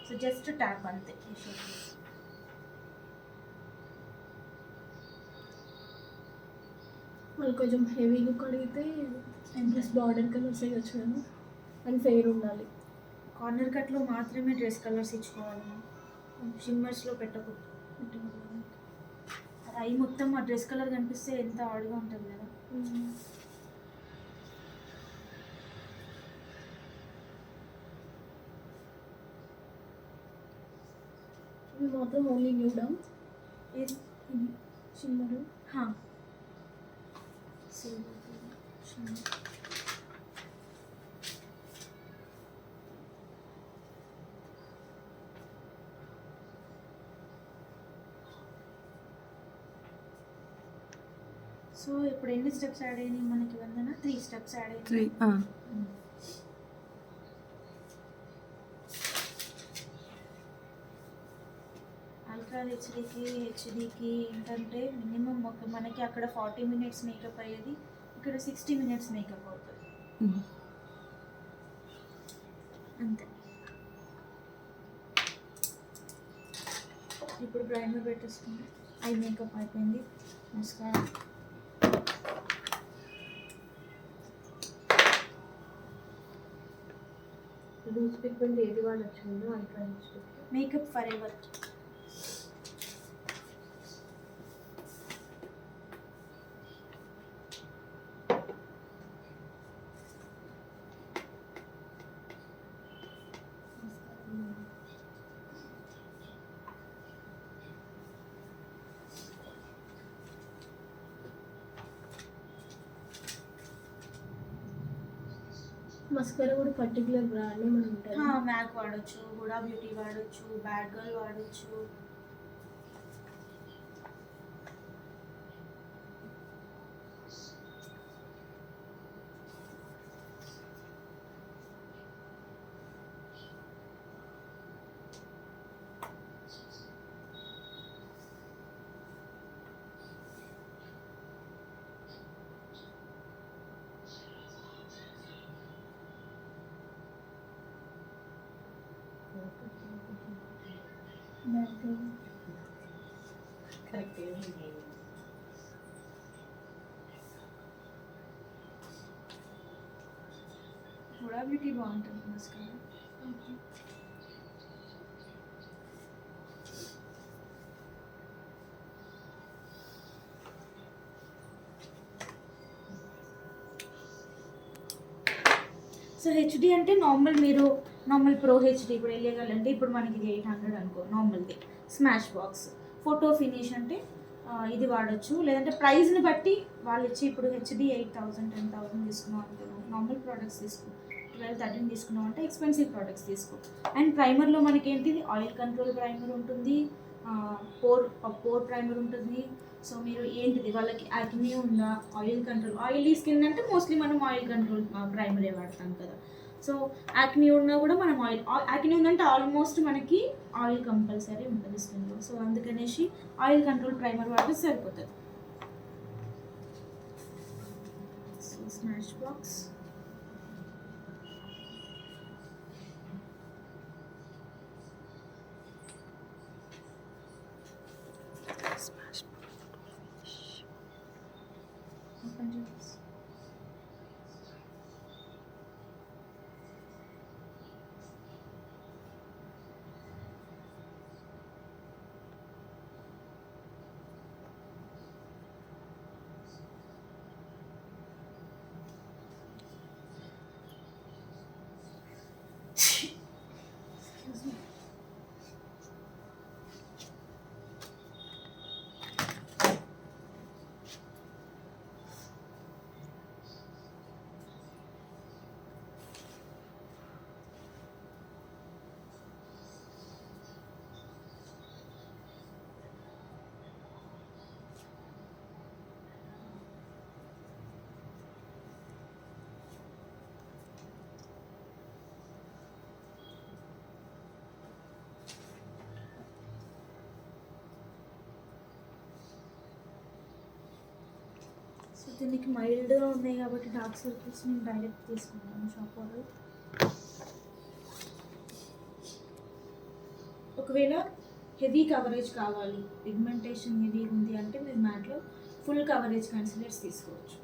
సో జస్ట్ ట్యాప్ అంతే ఈ షేప్. వాళ్ళు కొంచెం హెవీ లుక్ అడిగితే ప్లస్ బార్డర్ కలర్స్ వేయచ్చు కదా, అండ్ ఫెయిర్ ఉండాలి. కార్నర్ కట్లో మాత్రమే డ్రెస్ కలర్స్ ఇచ్చుకోవాలి, షిమ్మర్స్లో పెట్టకూడదు. అది అవి మొత్తం ఆ డ్రెస్ కలర్ కనిపిస్తే ఎంత ఆడుగా ఉంటుంది కదా. ఇవి మాత్రం ఓన్లీ న్యూడా ఇది షిమ్మరు. సిల్వర్. సో ఇప్పుడు ఎన్ని స్టెప్స్ యాడ్ అయినాయి మనకి వందన? 3 స్టెప్స్ యాడ్ అయినాయి. 3. అల్ట్రా హెచ్డీకి ఏంటంటే మినిమం మనకి అక్కడ 40 మినిట్స్ మేకప్ అయ్యేది, ఇక్కడ 60 మినిట్స్ మేకప్ అవుతుంది అంతే. ఇప్పుడు ప్రైమర్ పెట్టేసుకుంది, ఐ మేకప్ అయిపోయింది, మస్కారా. లూజ్ పిగ్మెంట్ ఏది వాడచ్చు ultra HD? Makeup for ever. Mascara కూడా పర్టికులర్ బ్రాండ్ ఏమైనా ఉంటుంది? మ్యాక్ వాడచ్చు, హుడా బ్యూటీ వాడచ్చు, బ్యాడ్ గర్ల్ వాడచ్చు. కరెక్ట్. హుడా బ్యూటీ బాగుంటుంది మస్కారా. సో హెచ్డి అంటే నార్మల్ నార్మల్ ప్రో హెచ్డి ఇప్పుడు వెళ్ళగలంటే ఇప్పుడు మనకి ఇది 800 అనుకో నార్మల్ది. స్మాష్ బాక్స్ ఫోటో ఫినిష్ అంటే ఇది వాడచ్చు, లేదంటే ప్రైస్ని బట్టి వాళ్ళు ఇచ్చి ఇప్పుడు హెచ్డి 8000 10,000 తీసుకున్నాం అనుకున్నాం, నార్మల్ ప్రోడక్ట్స్ తీసుకో 12-13 తీసుకున్నాం అంటే ఎక్స్పెన్సివ్ ప్రోడక్ట్స్ తీసుకో. అండ్ ప్రైమర్లో మనకి ఏంటిది ఆయిల్ కంట్రోల్ ప్రైమర్ ఉంటుంది, పోర్ ప్రైమర్ ఉంటుంది. సో మీరు ఏంటిది వాళ్ళకి యాక్నీ ఉందా, ఆయిల్ కంట్రోల్, ఆయిలీ స్కిన్ అంటే మోస్ట్లీ మనం ఆయిల్ కంట్రోల్ ప్రైమరే వాడతాం కదా. సో యాక్నీ ఉన్నా కూడా మనం యాక్నీ ఉందంటే ఆల్మోస్ట్ మనకి ఆయిల్ కంపల్సరీ ఉంటుంది స్కిన్లో. సో అందుకనేసి ఆయిల్ కంట్రోల్ ప్రైమర్ వాడితే సరిపోతుంది. సో స్మాష్ బాక్స్ ఓపెన్ చేసి దీనికి మైల్డ్గా ఉన్నాయి కాబట్టి డార్క్ సర్కిల్స్ నేను డైరెక్ట్ తీసుకుంటాను షాప్ ఆర్డర్. ఒకవేళ హెవీ కవరేజ్ కావాలి, పిగ్మెంటేషన్ హెవీ ఉంది అంటే మీరు మ్యాట్లో ఫుల్ కవరేజ్ కన్సిలర్స్ తీసుకోవచ్చు.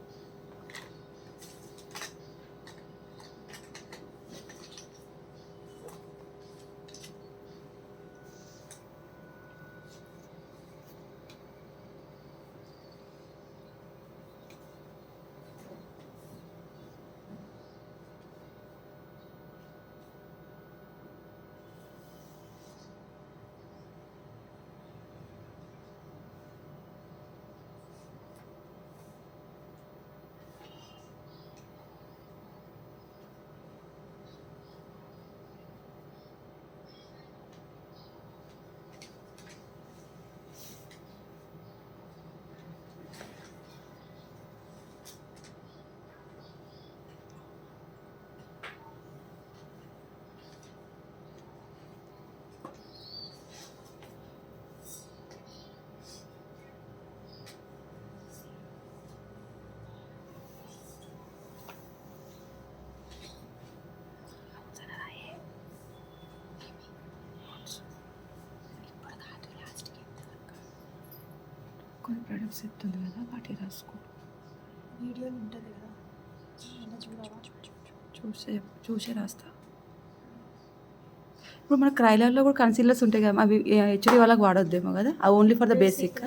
కొన్ని ప్రొడక్ట్స్ చెప్తుంది కదా వాటి రాసుకో. వీడియోలు ఉంటుంది కదా అలా చూడాలా? చూసే రాస్తా. ఇప్పుడు మన క్రైలర్లో కూడా కన్సీలర్స్ ఉంటాయి కదా, అవి హెచ్డీ వాళ్ళకి వాడొద్దేమో కదా, అవి ఓన్లీ ఫర్ ద బేసిక్.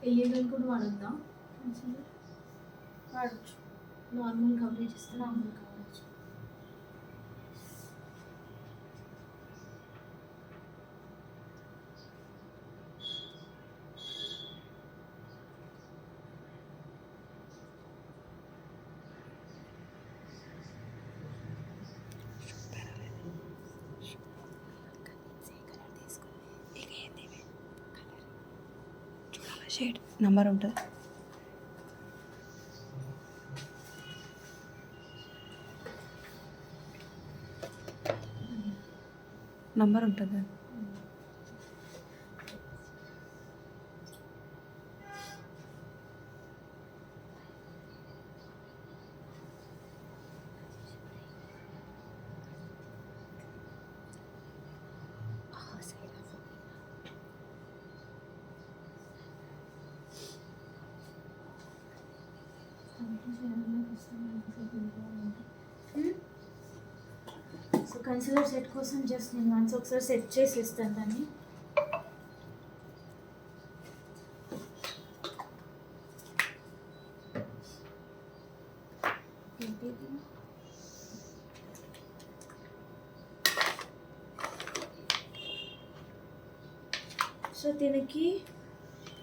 ఎల్ఈడీలు కూడా వాడొద్దా? వాడచ్చు. నార్మల్ కవరేజ్ ఇస్తే నార్మల్ కవరేజ్. షేడ్ నంబర్ ఉంటుంది. నంబర్ ఉంటుంది. సో కన్సిలర్ సెట్ కోసం జస్ట్ నేను వన్స్ ఒకసారి సెట్ చేసి ఇస్తాను దాన్ని. సో దీనికి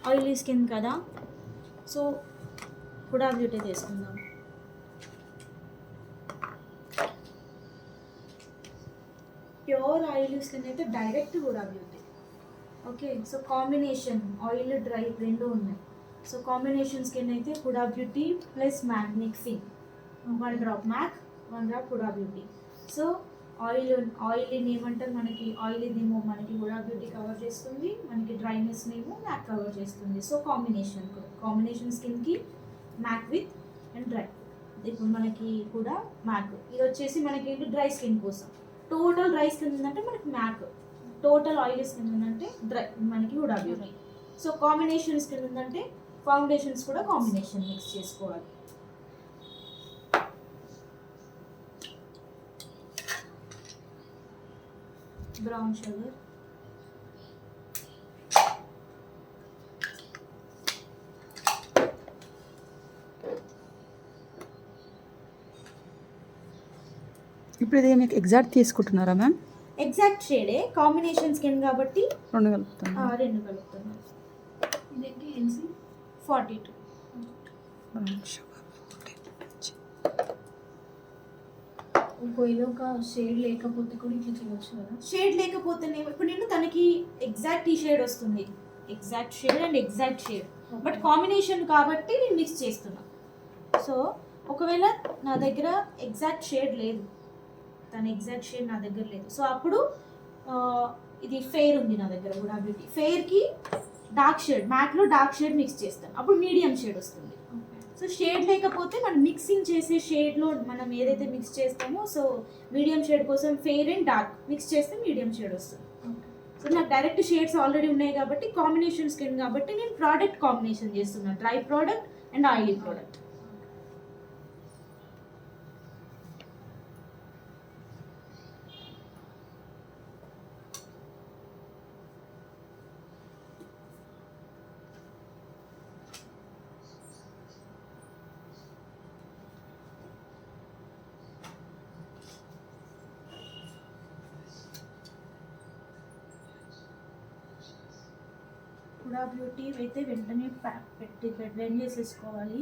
ఆయిలీ స్కిన్ కదా, సో హుడా బ్యూటీ తీసుకుందాం. ప్యూర్ ఆయిల్ స్కిన్ అయితే direct Huda Beauty. Okay, so combination oil dry రెండు ఉన్నాయి. సో కాంబినేషన్ స్కిన్ అయితే Huda Beauty plus MAC mixing, 1 drop MAC 1 drop Huda Beauty. So oil ఏమంటారు, మనకి oil ఏమో మనకి హుడా బ్యూటీ కవర్ చేస్తుంది, మనకి డ్రైనెస్ ఏమో మ్యాక్ కవర్ చేస్తుంది. సో కాంబినేషన్ స్కిన్కి మ్యాక్ విత్ అండ్ డ్రై. ఇప్పుడు మనకి కూడా మ్యాక్, ఇది వచ్చేసి మనకి ఏంటి డ్రై స్కిన్ కోసం. టోటల్ డ్రై స్కిన్ ఉందంటే మనకి మ్యాక్, టోటల్ ఆయిల్ స్కిన్ ఉందంటే డ్రై మనకి Huda Beauty. So combination skin ఉందంటే ఫౌండేషన్స్ కూడా కాంబినేషన్ మిక్స్ చేసుకోవాలి. బ్రౌన్ షుగర్, ఇప్పుడు ఇది మీకు ఎగ్జాక్ట్ తీసుకుంటున్నారా మ్యామ్? ఎగ్జాక్ట్ షేడే, కాంబినేషన్ స్కిన్ కాబట్టి రెండు కలుపుతాను. రెండు కలుపుతున్నాను. ఇదేంటి ఎన్సీ 42. ఒకవేళ ఒక షేడ్ లేకపోతే కూడా ఇట్లా చేయొచ్చు కదా? షేడ్ లేకపోతేనే ఇప్పుడు నేను తనకి ఎగ్జాక్ట్ ఈ షేడ్ వస్తుంది, exact shade and exact shade, but combination కాబట్టి నేను మిక్స్ చేస్తున్నా. సో ఒకవేళ నా దగ్గర ఎగ్జాక్ట్ షేడ్ లేదు, తన ఎగ్జాక్ట్ షేడ్ నా దగ్గర లేదు, సో అప్పుడు ఇది ఫెయిర్ ఉంది నా దగ్గర కూడా బ్యూటీ. ఫెయిర్కి డార్క్ షేడ్, మ్యాట్లో డార్క్ షేడ్ మిక్స్ చేస్తాం, అప్పుడు మీడియం షేడ్ వస్తుంది. సో షేడ్ లేకపోతే మనం మిక్సింగ్ చేసే షేడ్లో మనం ఏదైతే మిక్స్ చేస్తామో, సో మీడియం షేడ్ కోసం ఫెయిర్ అండ్ డార్క్ మిక్స్ చేస్తే మీడియం షేడ్ వస్తుంది. సో నాకు డైరెక్ట్ షేడ్స్ ఆల్రెడీ ఉన్నాయి కాబట్టి కాంబినేషన్ స్కిన్ కాబట్టి నేను ప్రోడక్ట్ కాంబినేషన్ చేస్తున్నాను, dry product and oily product. కూడా బ్యూటీ అయితే వెంటనే పెట్టి బ్లెండ్ చేసేసుకోవాలి.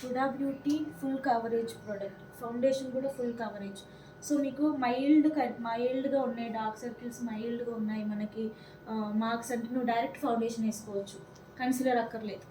Huda beauty full coverage product, foundation కూడా ఫుల్ కవరేజ్. సో మీకు మైల్డ్గా ఉన్నాయి, డార్క్ సర్కిల్స్ మైల్డ్గా ఉన్నాయి, మనకి మార్క్స్ అంటే నువ్వు డైరెక్ట్ ఫౌండేషన్ వేసుకోవచ్చు, కన్సిలర్ అక్కర్లేదు.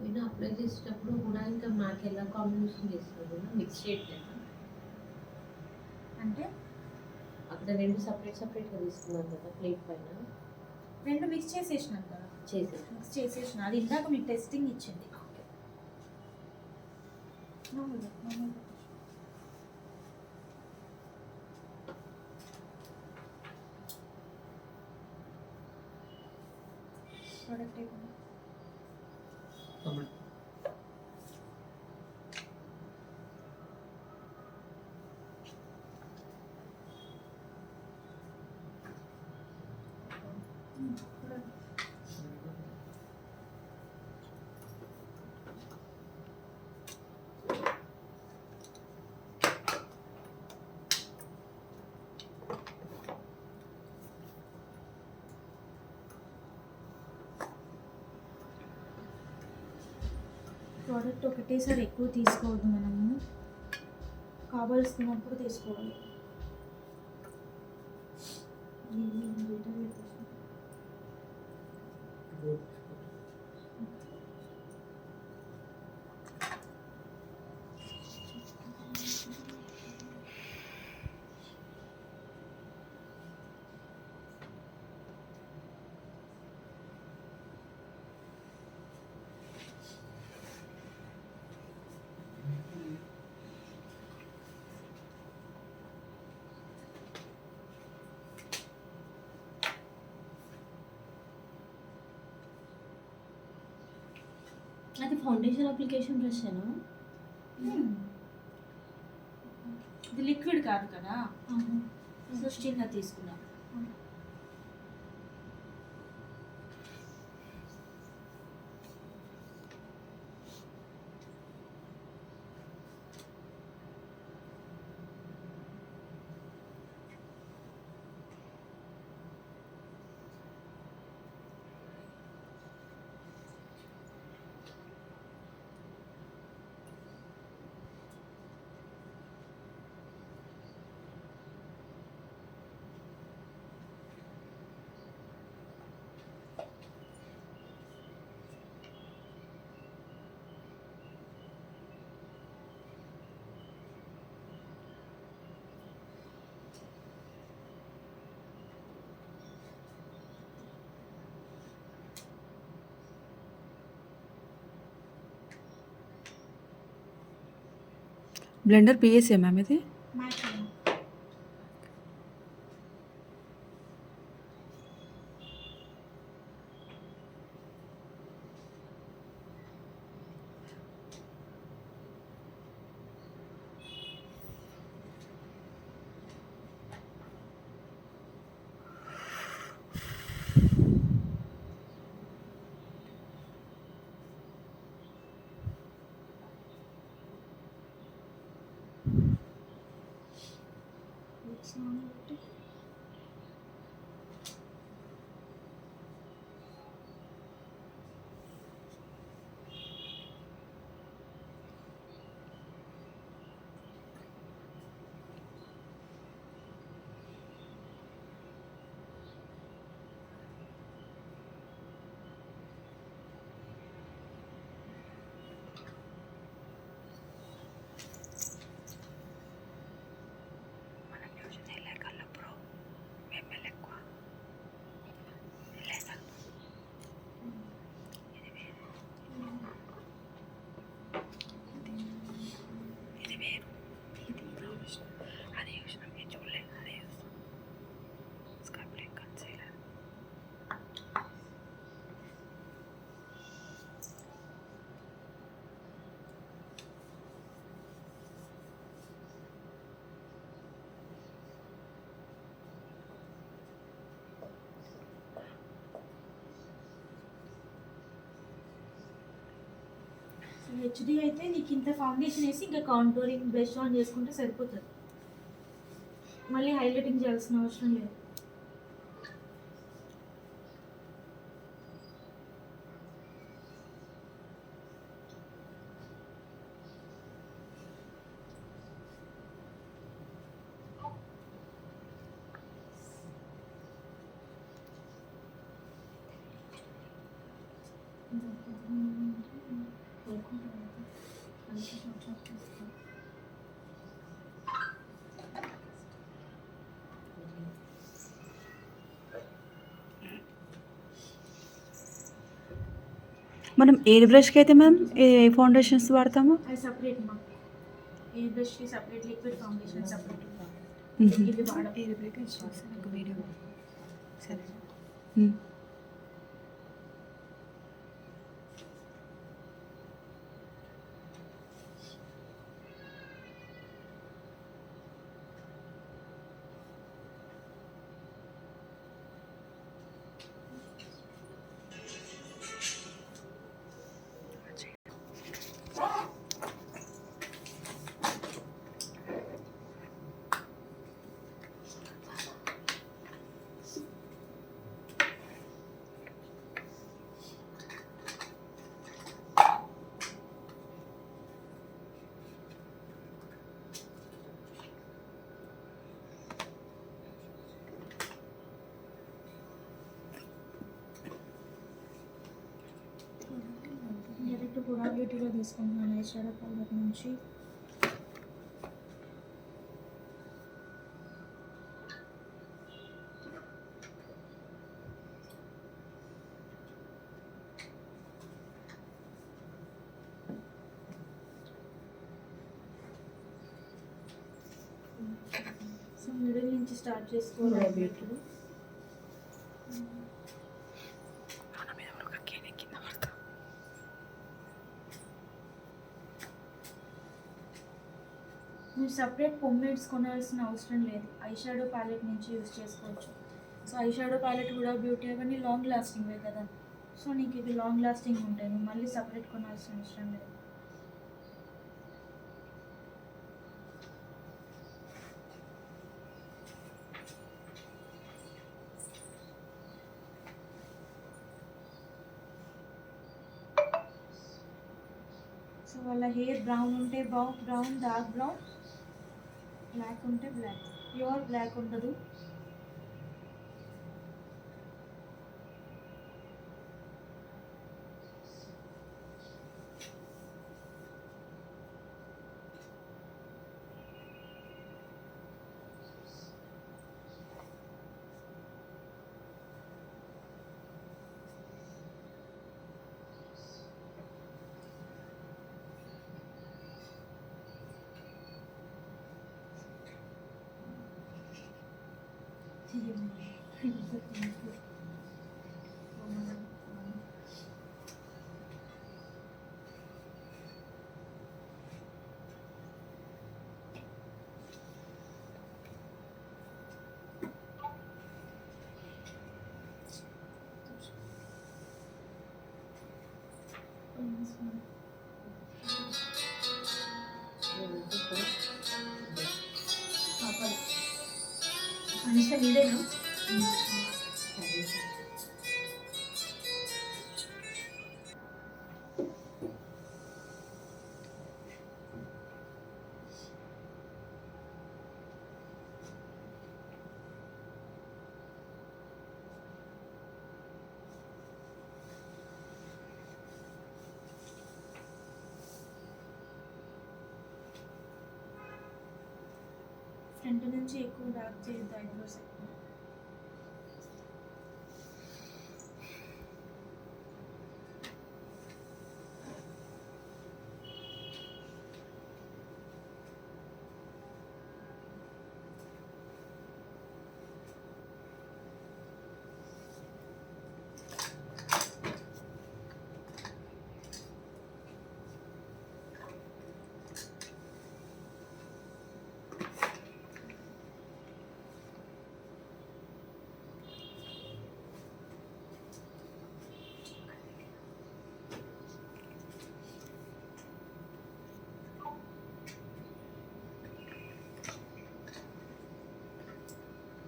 నేను అప్లై చేసేటప్పుడు కూడా ఇంకా నాకు ఎలా కాంబినేషన్ చేస్తున్నాను, మిక్స్ చేయట్లేదు. అంటే అక్కడ రెండు సపరేట్గా తీసుకున్నాను కదా ప్లేట్ పైన, రెండు మిక్స్ చేసేసినాం కదా, మిక్స్ చేసేసిన అది ఇందాక మీకు టెస్టింగ్ ఇచ్చింది. ప్రోడక్ట్ అయిపోయింది. ప్రోడక్ట్ ఒకటేసారి ఎక్కువ తీసుకోవద్దు, మనము కావాల్సినప్పుడు తీసుకోవాలి. అది ఫౌండేషన్ అప్లికేషన్ బ్రషేనా? ఇది లిక్విడ్ కాదు కదా, సో చిన్న తీసుకున్నాం. బ్లెండర్ పిఎస్ఏ మ్యామ్ ఇది. మ్యాట్ హెచ్డి అయితే నీకు ఇంత ఫౌండేషన్ వేసి ఇంకా కాంటూరింగ్ బ్రష్ ఆన్ చేసుకుంటే సరిపోతుంది. మళ్ళీ హైలైటింగ్ చేయాల్సిన అవసరం లేదు. మనం ఎయిర్ బ్రష్కి అయితే మ్యామ్ ఏ ఫౌండేషన్స్ వాడతాము? అది సపరేట్ మా ఎయిర్ బ్రష్కి సపరేట్, లిక్విడ్ ఫౌండేషన్ సపరేట్. ఇది వాడ ఎయిర్ బ్రష్ వీడియో సరే. డైరెక్ట్ హుడా బ్యూటీలో తీసుకుంటున్నాను ఐ షాడో పౌడర్ నుంచి. సో మిడిల్ నుంచి స్టార్ట్ చేసుకోవాలి బ్యూటీలో. మీరు సపరేట్ పొమ్మేడ్స్ కొనాల్సిన అవసరం లేదు, ఐ షాడో ప్యాలెట్ నుంచి యూజ్ చేసుకోవచ్చు. సో ఐ షాడో ప్యాలెట్ కూడా బ్యూటీ అవన్నీ లాంగ్ లాస్టింగ్వే కదా, సో నీకు ఇది లాంగ్ లాస్టింగ్ ఉంటాయి, నువ్వు మళ్ళీ సపరేట్ కొనాల్సిన అవసరం లేదు. సో వాళ్ళ హెయిర్ బ్రౌన్ ఉంటే బ్రౌన్, డార్క్ బ్రౌన్, బ్లాక్ ఉంటే బ్లాక్, ప్యూర్ బ్లాక్ ఉండదు. అనిషా మీదేనా? ఫ్రంట్ నుంచి ఎక్కువ డార్క్ చేయొద్దు, ఐబ్రోస్ ఎక్కువ.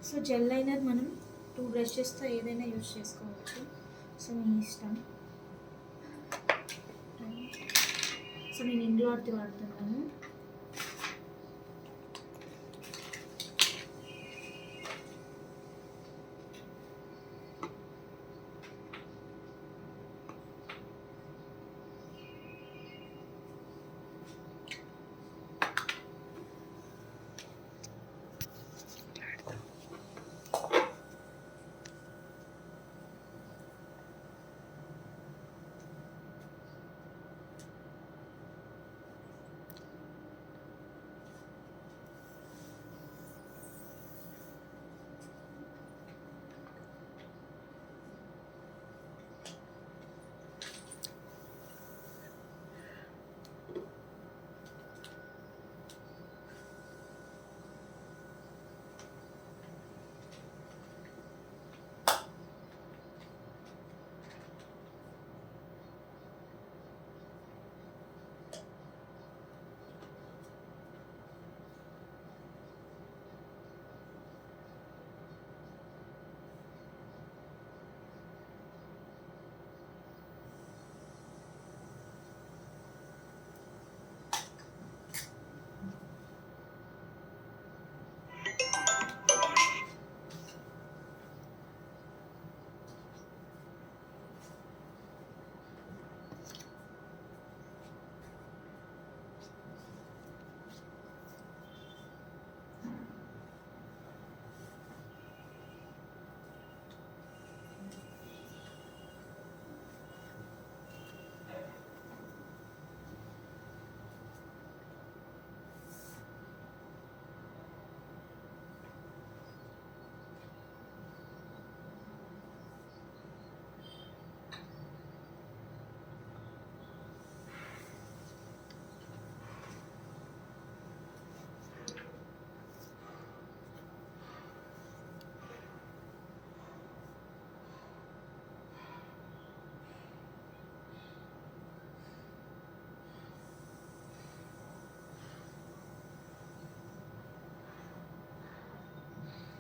సో జెల్ లైనర్ మనం 2 బ్రషెస్తో ఏదైనా యూజ్ చేసుకోవచ్చు. సో మీ ఇష్టం. సో నేను ఇంగ్లాడ్ది వాడుతున్నాను.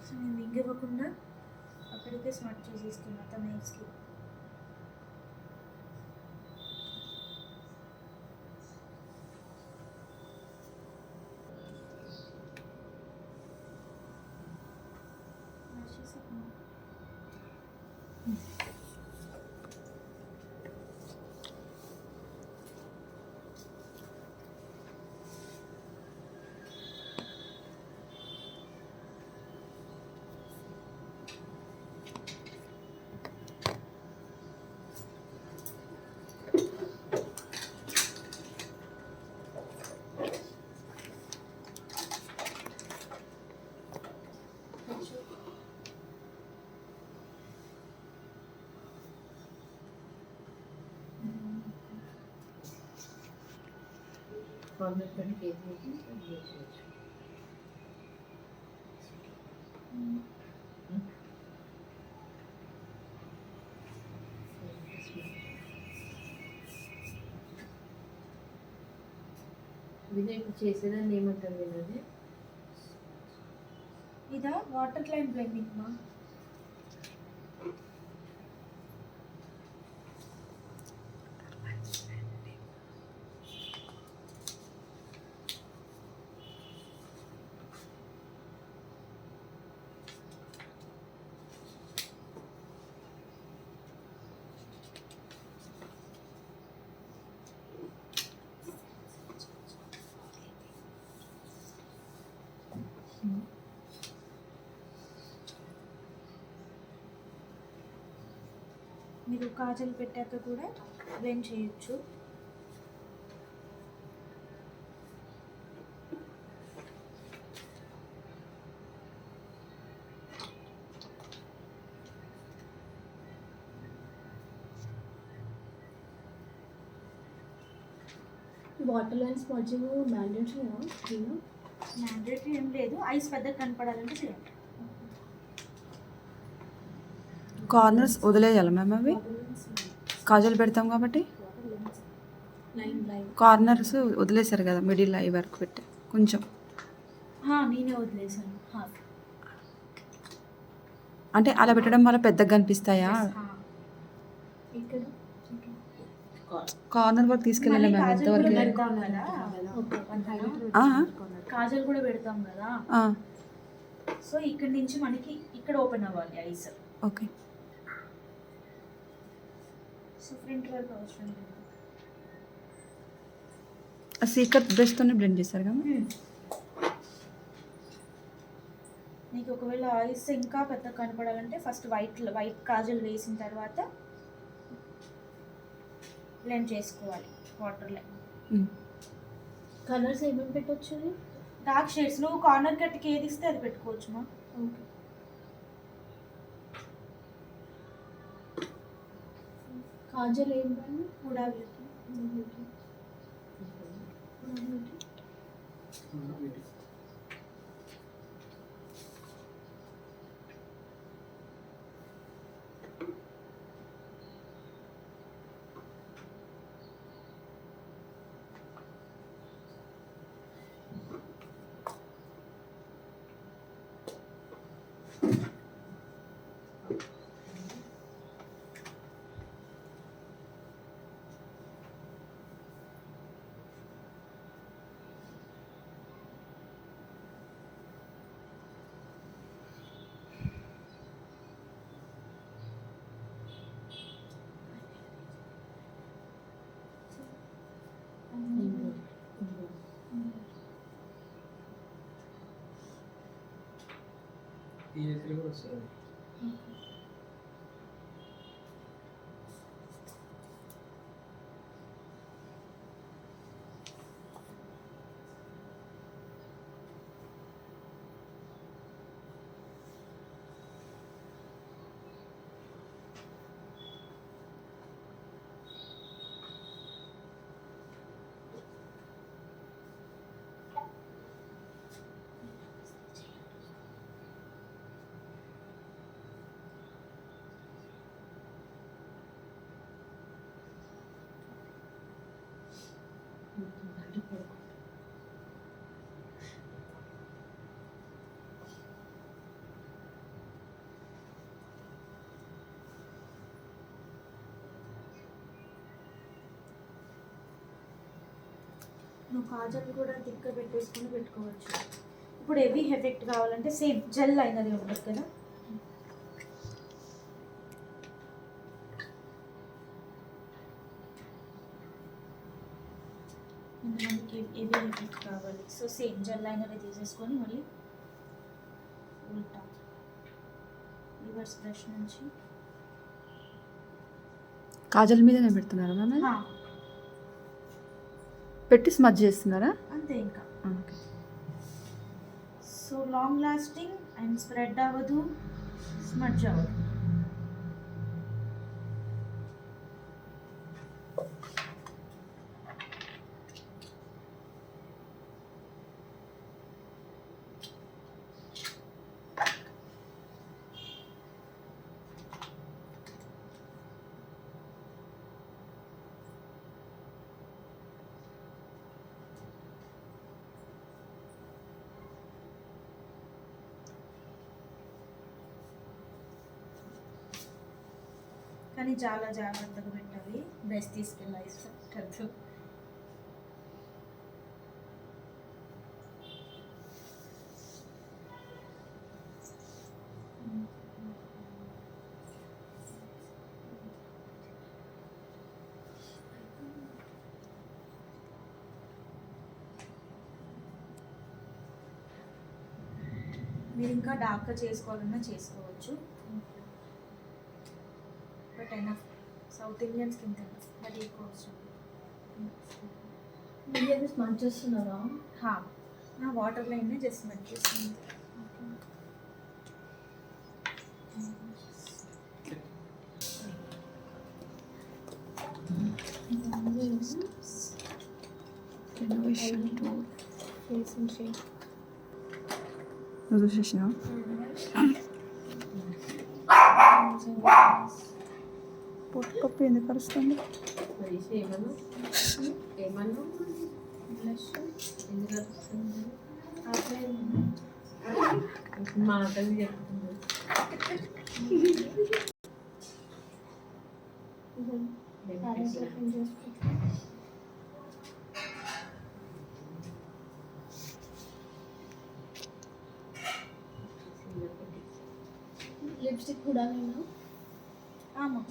సో నేను వింగ్ ఇవ్వకుండా అక్కడికే స్మార్ట్ చేసేస్తున్నా తన హెయిర్స్కి. కార్నర్ కట్ కేజీకి యూజ్ చేయొచ్చు. వినయ్ ఇప్పుడు చేసేదాన్ని ఏమంటారు వినది? ఇదా వాటర్ లైన్ బ్లెండింగ్ మా మీరు కాజల్ పెట్టాక కూడా బ్లెండ్ చేయొచ్చు. వాటర్ లైన్ స్పాంజింగ్ మ్యాండేటరీనా? మ్యాండేటరీ ఏం లేదు, ఐస్ పెద్దగా కనపడాలంటే చేయండి. కార్నర్స్ వదిలేయాలి మ్యామ్ అవి కాజల్ పెడతాం కాబట్టి కార్నర్స్ వదిలేశారు కదా మిడిల్ ఐ వరకు పెట్టి కొంచెం నేనే వదిలేసాను హాఫ్. అంటే అలా పెట్టడం వల్ల పెద్దగా కనిపిస్తాయా? ఇక్కడ కార్నర్ వరకు తీసుకెళ్ళాలి మ్యామ్ ఎంతవరకు కాజల్ కూడా పెడతాం కదా, సో ఇక్కడ నుంచి మనకి ఇక్కడ ఓపెన్ అవ్వాలి ఐస్. ఓకే. సో ఫ్రంట్ వరకు అవసరం లేదు. సీక్రెట్ బ్రష్తోనే బ్లెండ్ చేస్తారు కదా. నీకు ఒకవేళ ఐస్ ఇంకా పెద్ద కనపడాలంటే ఫస్ట్ వైట్ కాజల్ వేసిన తర్వాత బ్లెండ్ చేసుకోవాలి వాటర్ లైన్. కలర్స్ ఏమేమి పెట్టవచ్చు? డార్క్ షేడ్స్ నువ్వు కార్నర్ కట్కి ఏది ఇస్తే అది పెట్టుకోవచ్చు మా. ఓకే. కాజల్ ఏం బ్రాండ్? కూడా బ్యూటీ. ఈ ఏసీలో కూడా వస్తుంది. నువ్వు కాజల్ కూడా దిక్క పెట్టేసుకొని పెట్టుకోవచ్చు. ఇప్పుడు హెవీ ఎఫెక్ట్ కావాలంటే సేమ్ జెల్ అయినది ఉంటుంది కదా, మనకి హెవీ ఎఫెక్ట్ కావాలి. సో సేమ్ జెల్ అయినది తీసేసుకొని మళ్ళీ ఉల్టా రివర్స్ బ్రష్ నుంచి కాజల్ మీదనే పెడుతున్నారా మ్యామ్? పెట్టి స్మజ్ చేస్తున్నారా? అంతే ఇంకా. Okay. So long lasting and spread అవ్వదు, స్మడ్జ్ అవ్వదు. కానీ చాలా జాగ్రత్తగా పెట్టాలి. బ్రష్ తీసుకెళ్ళి ఐస్ పెట్టద్దు. మీరు ఇంకా డార్క్గా చేసుకోవాలన్నా చేసుకోవచ్చు. But enough south Indian skin తినచ్చు, మరి ఎక్కువ అవసరం. మీరు స్మచ్ చేస్తున్నారా? నా వాటర్ లైన్నే జస్ట్ మెట్ చేస్తుంది. Renovation tour face and shape. నువ్వు చూసేసినా పొట్టుకప్పు ఎందుకు అరుస్తుంది? మనిషి ఏమన్నా బ్లష్ ఎందుకు వస్తుంది? మాటలు చెప్తుంది. లిప్స్టిక్ కూడా నేను ఆమా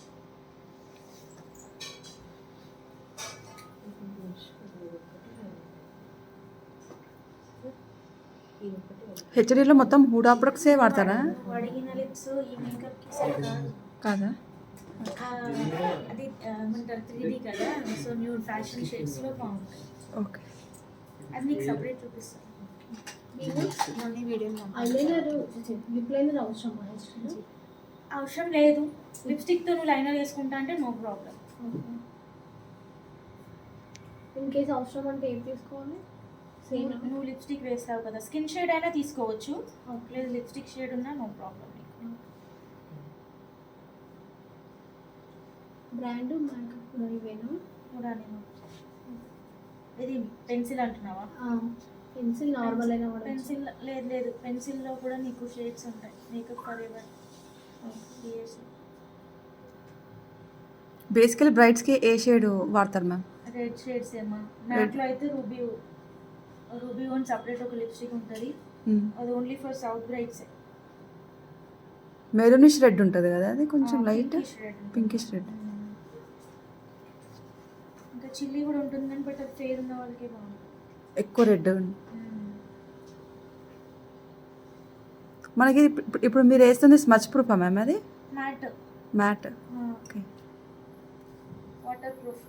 హెచ్డీలో మొత్తం హూడా ప్రొడక్ట్సే వాడతారా? అడిగిన లిప్స్ ఈ మేకప్కి సెట్ కాదు. కాదా? అది ఏమంటారు 3D కదా, సో న్యూ ఫ్యాషన్ షేడ్స్లో బాగుంటుంది. ఓకే. అది నీకు సపరేట్ చూపిస్తాను. అన్ని వీడియోలో ఐలైనర్ లిప్ లైనర్ అవసరం అవసరం లేదు. లిప్స్టిక్తో నువ్వు లైనర్ వేసుకుంటా అంటే నో ప్రాబ్లం. ఇన్ కేస్ అవసరం అంటే ఏం తీసుకోవాలి? సేమ్ నువ్వు లిప్స్టిక్ వేస్తావు కదా, స్కిన్ షేడ్ అయినా తీసుకోవచ్చు. లేదు లిప్స్టిక్ షేడ్ ఉన్నా నో ప్రాబ్లం. బ్రాండ్ మేకప్ కూడా ఇవేనా? కూడా నేను ఇది పెన్సిల్ అంటున్నావా? పెన్సిల్ నార్మల్ అయినా కూడా పెన్సిల్ లేదు పెన్సిల్లో కూడా నీకు షేడ్స్ ఉంటాయి. మేకప్ ఫర్ ఎవర్ బేసికలీ బ్రైడ్స్కి ఏ షేడ్ వాడతారు మ్యామ్? రెడ్ షేడ్స్ ఏమా? మ్యాట్లో అయితే రూబీ ఓన్ సపరేట్ ఒక లిప్స్టిక్ ఉంటుంది. అది only for south brides. Maroonish red ఉంటుంది కదా, అది కొంచెం లైట్ పింకిష్ రెడ్. ఇంకా చిల్లీ కూడా ఉంటుంది కానీ బట్ అది ఫేర్ ఉన్న వాళ్ళకే బాగుంటుంది. ఎక్కువ రెడ్. మనకి ఇప్పుడు మీరు వేస్తుంది స్మచ్ ప్రూఫా మ్యామ్? అది matte. Okay. Water proof.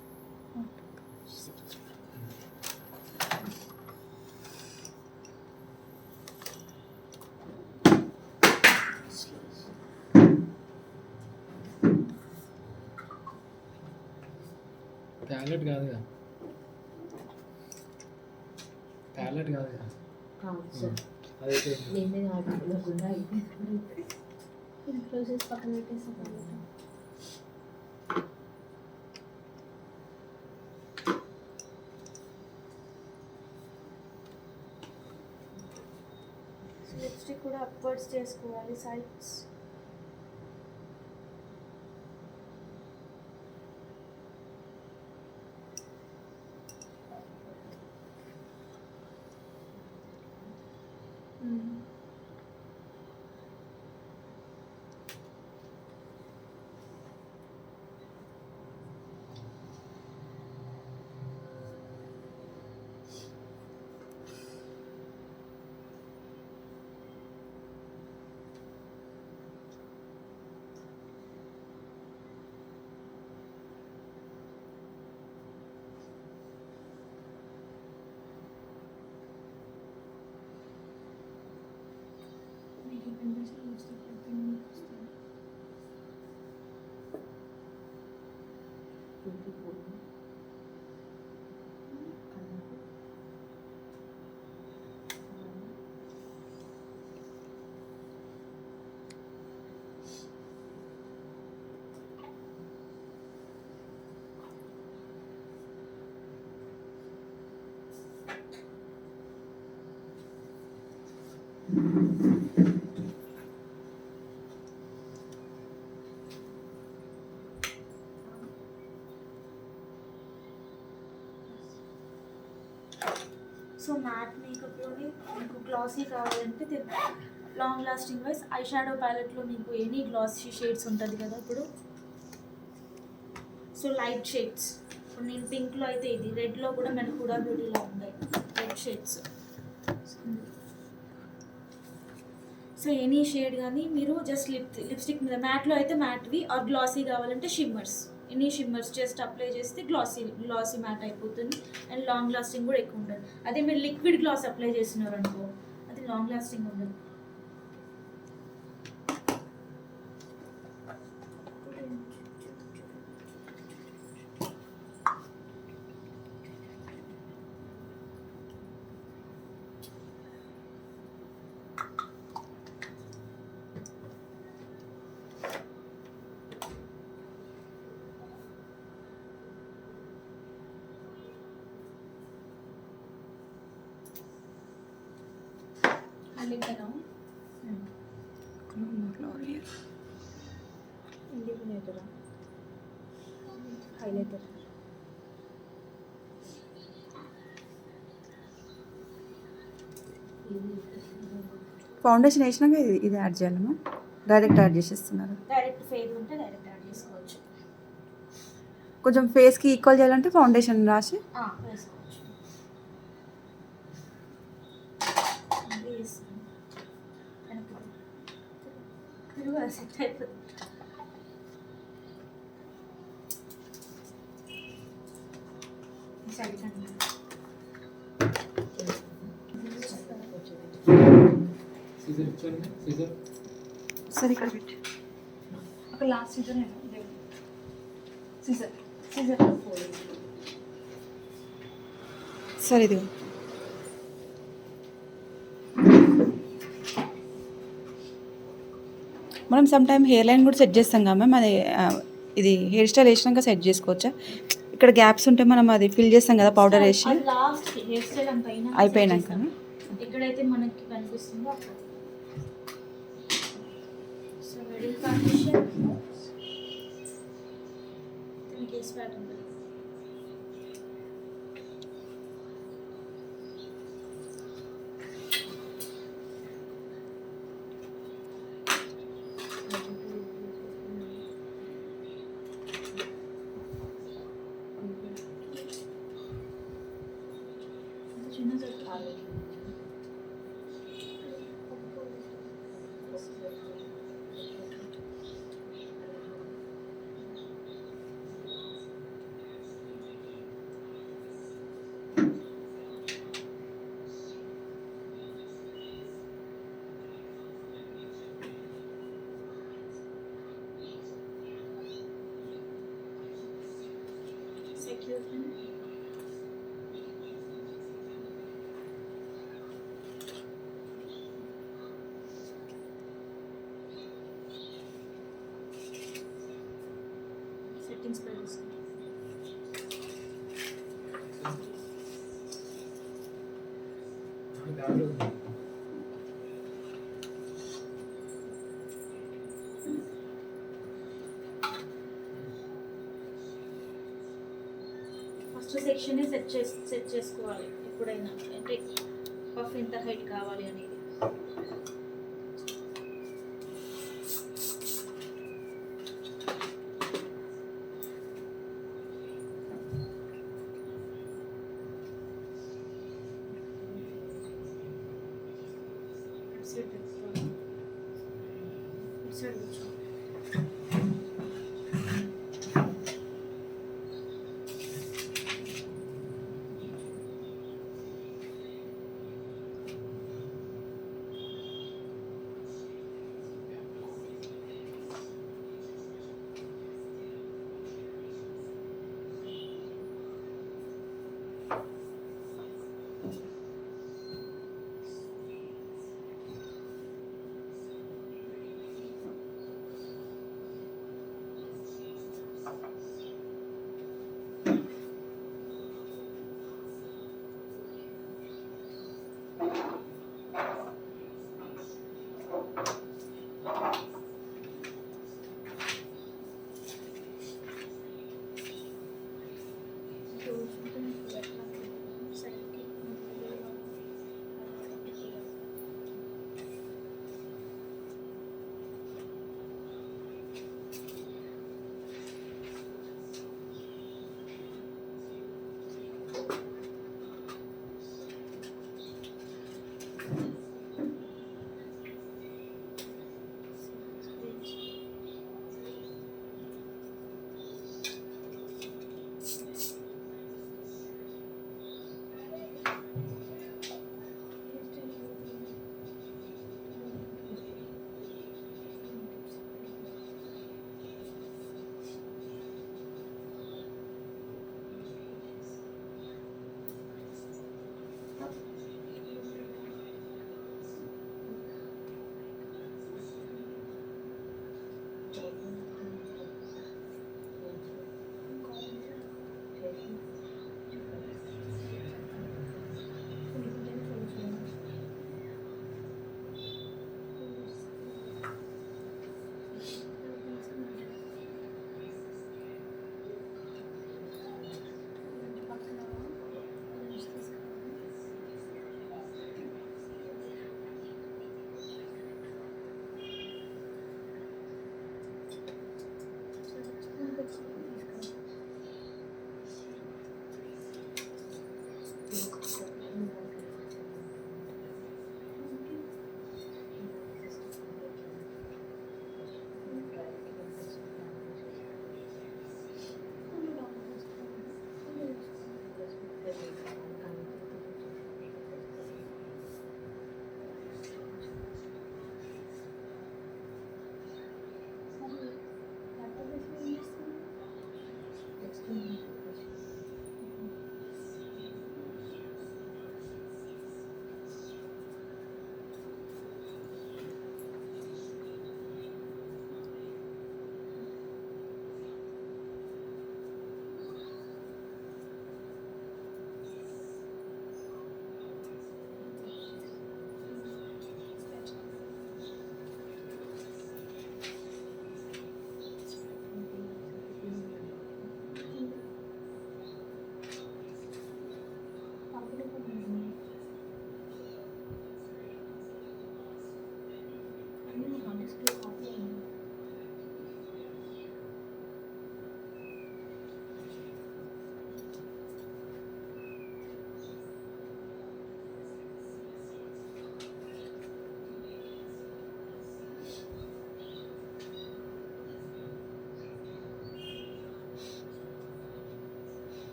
Palette కాదుగా, ప్యాలెట్ కాదుగా. అదైతే నేనే ఆడుకోకుండా అయిపోయింది. ఇది ప్రాసెస్ పక్కన పెట్టేసి లిప్స్టిక్ కూడా అప్వర్డ్స్ చేసుకోవాలి సైడ్స్. సో మ్యాట్ మేకప్లోనే మీకు గ్లాసీ కావాలంటే long lasting wise eye shadow ప్యాలెట్లో మీకు ఎనీ గ్లాసీ షేడ్స్ ఉంటుంది కదా ఇప్పుడు. సో లైట్ షేడ్స్ ఇప్పుడు నేను పింక్లో అయితే ఇది, రెడ్లో కూడా మనకు కూడా బ్యూటీలో ఉంటాయి red shades. So any shade కానీ మీరు జస్ట్ లిప్స్టిక్ మీద మ్యాట్లో అయితే మ్యాట్వి ఆర్ గ్లాసీ కావాలంటే shimmers, any shimmers just apply చేస్తే గ్లాసీ మ్యాట్ అయిపోతుంది అండ్ లాంగ్ లాస్టింగ్ కూడా ఎక్కువ ఉంటుంది. అదే మీరు లిక్విడ్ గ్లాస్ అప్లై చేస్తున్నారు అనుకో అది లాంగ్ లాస్టింగ్ ఉండదు. Highlighter Illuminator. Highlighter. ఫౌండేషన్ వేసినాక ఇది యాడ్ చేయాలమ్మా, డైరెక్ట్ యాడ్ చేసేస్తున్నారు. డైరెక్ట్ ఫేర్ ఉంటే డైరెక్ట్ యాడ్ చేసుకోవచ్చు. కొంచెం ఫేస్కి ఈక్వల్ చేయాలంటే ఫౌండేషన్ రాసి వేసుకోవచ్చు. సెట్ అయిపోతుంది. సీజర్ ఇచ్చాను, సీజర్ సరే ఇక్కడ పెట్టి ఒక లాస్ట్ సీజర్ సీజర్ సీజర్ సరే ఇది మనం సమ్ టైమ్ హెయిర్ లైన్ కూడా సెట్ చేస్తాం కదా మ్యామ్, అది ఇది హెయిర్ స్టైల్ వేసినాక సెట్ చేసుకోవచ్చా? ఇక్కడ గ్యాప్స్ ఉంటే మనం అది ఫిల్ చేస్తాం కదా పౌడర్ వేసి లాస్ట్ హెయిర్ స్టైల్ అంత అయిపోయినాక ఎక్కడైతే మనకి కనిపిస్తుందో అక్కడ. So middle partition case pattern చిన్న జట్టు సెక్యూర్ సెట్టింగ్స్ పై దాంట్లో ఫస్ట్ సెక్షన్ సెట్ చేసుకోవాలి ఎప్పుడైనా, అంటే పఫ్ ఎంత హైట్ కావాలి అనేది.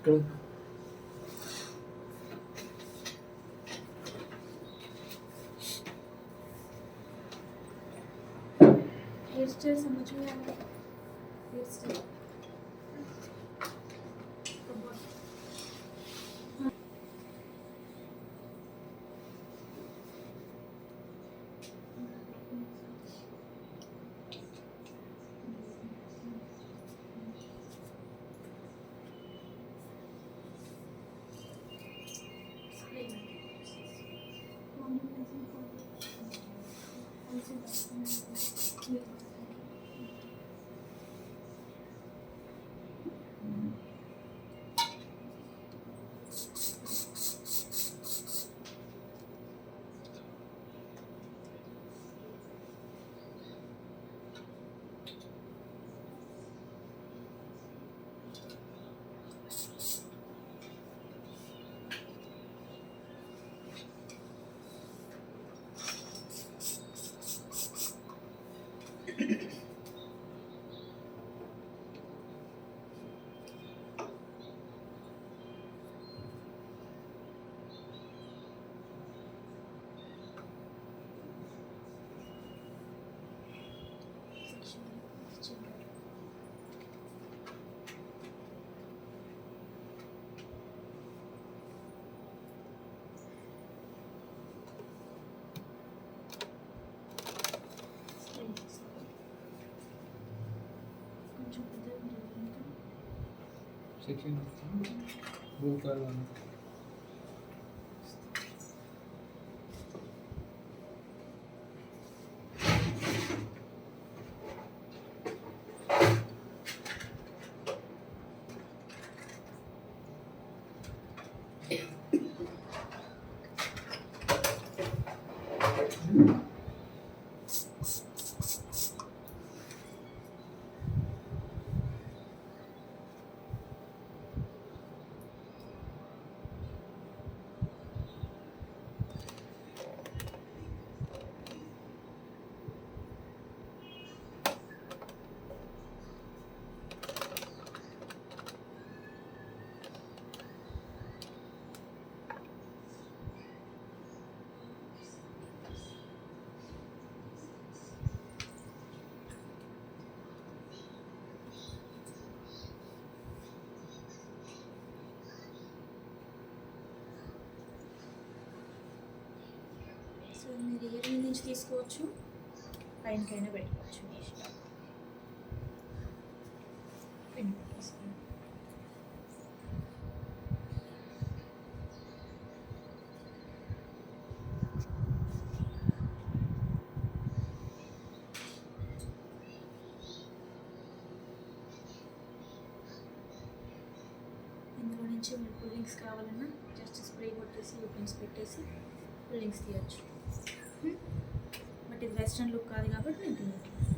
ఇక్కడ हेयर स्टाइल समझ में आ रहा है hair style section blue colour so మీరు ఇయర్ నుంచి తీసుకోవచ్చు, పైనకైనా పెట్టుకోవచ్చు మీ ఇష్టం. పిన్ పెట్టేసుకోండి. ఇందులో నుంచి మీరు పుల్లింగ్స్ కావాలన్నా జస్ట్ స్ప్రే కొట్టేసి ఓపెన్స్ పెట్టేసి పుల్లింగ్స్ తీయచ్చు. బట్ ఇది వెస్ట్రన్ లుక్ కాదు కాబట్టి నేను తీయను.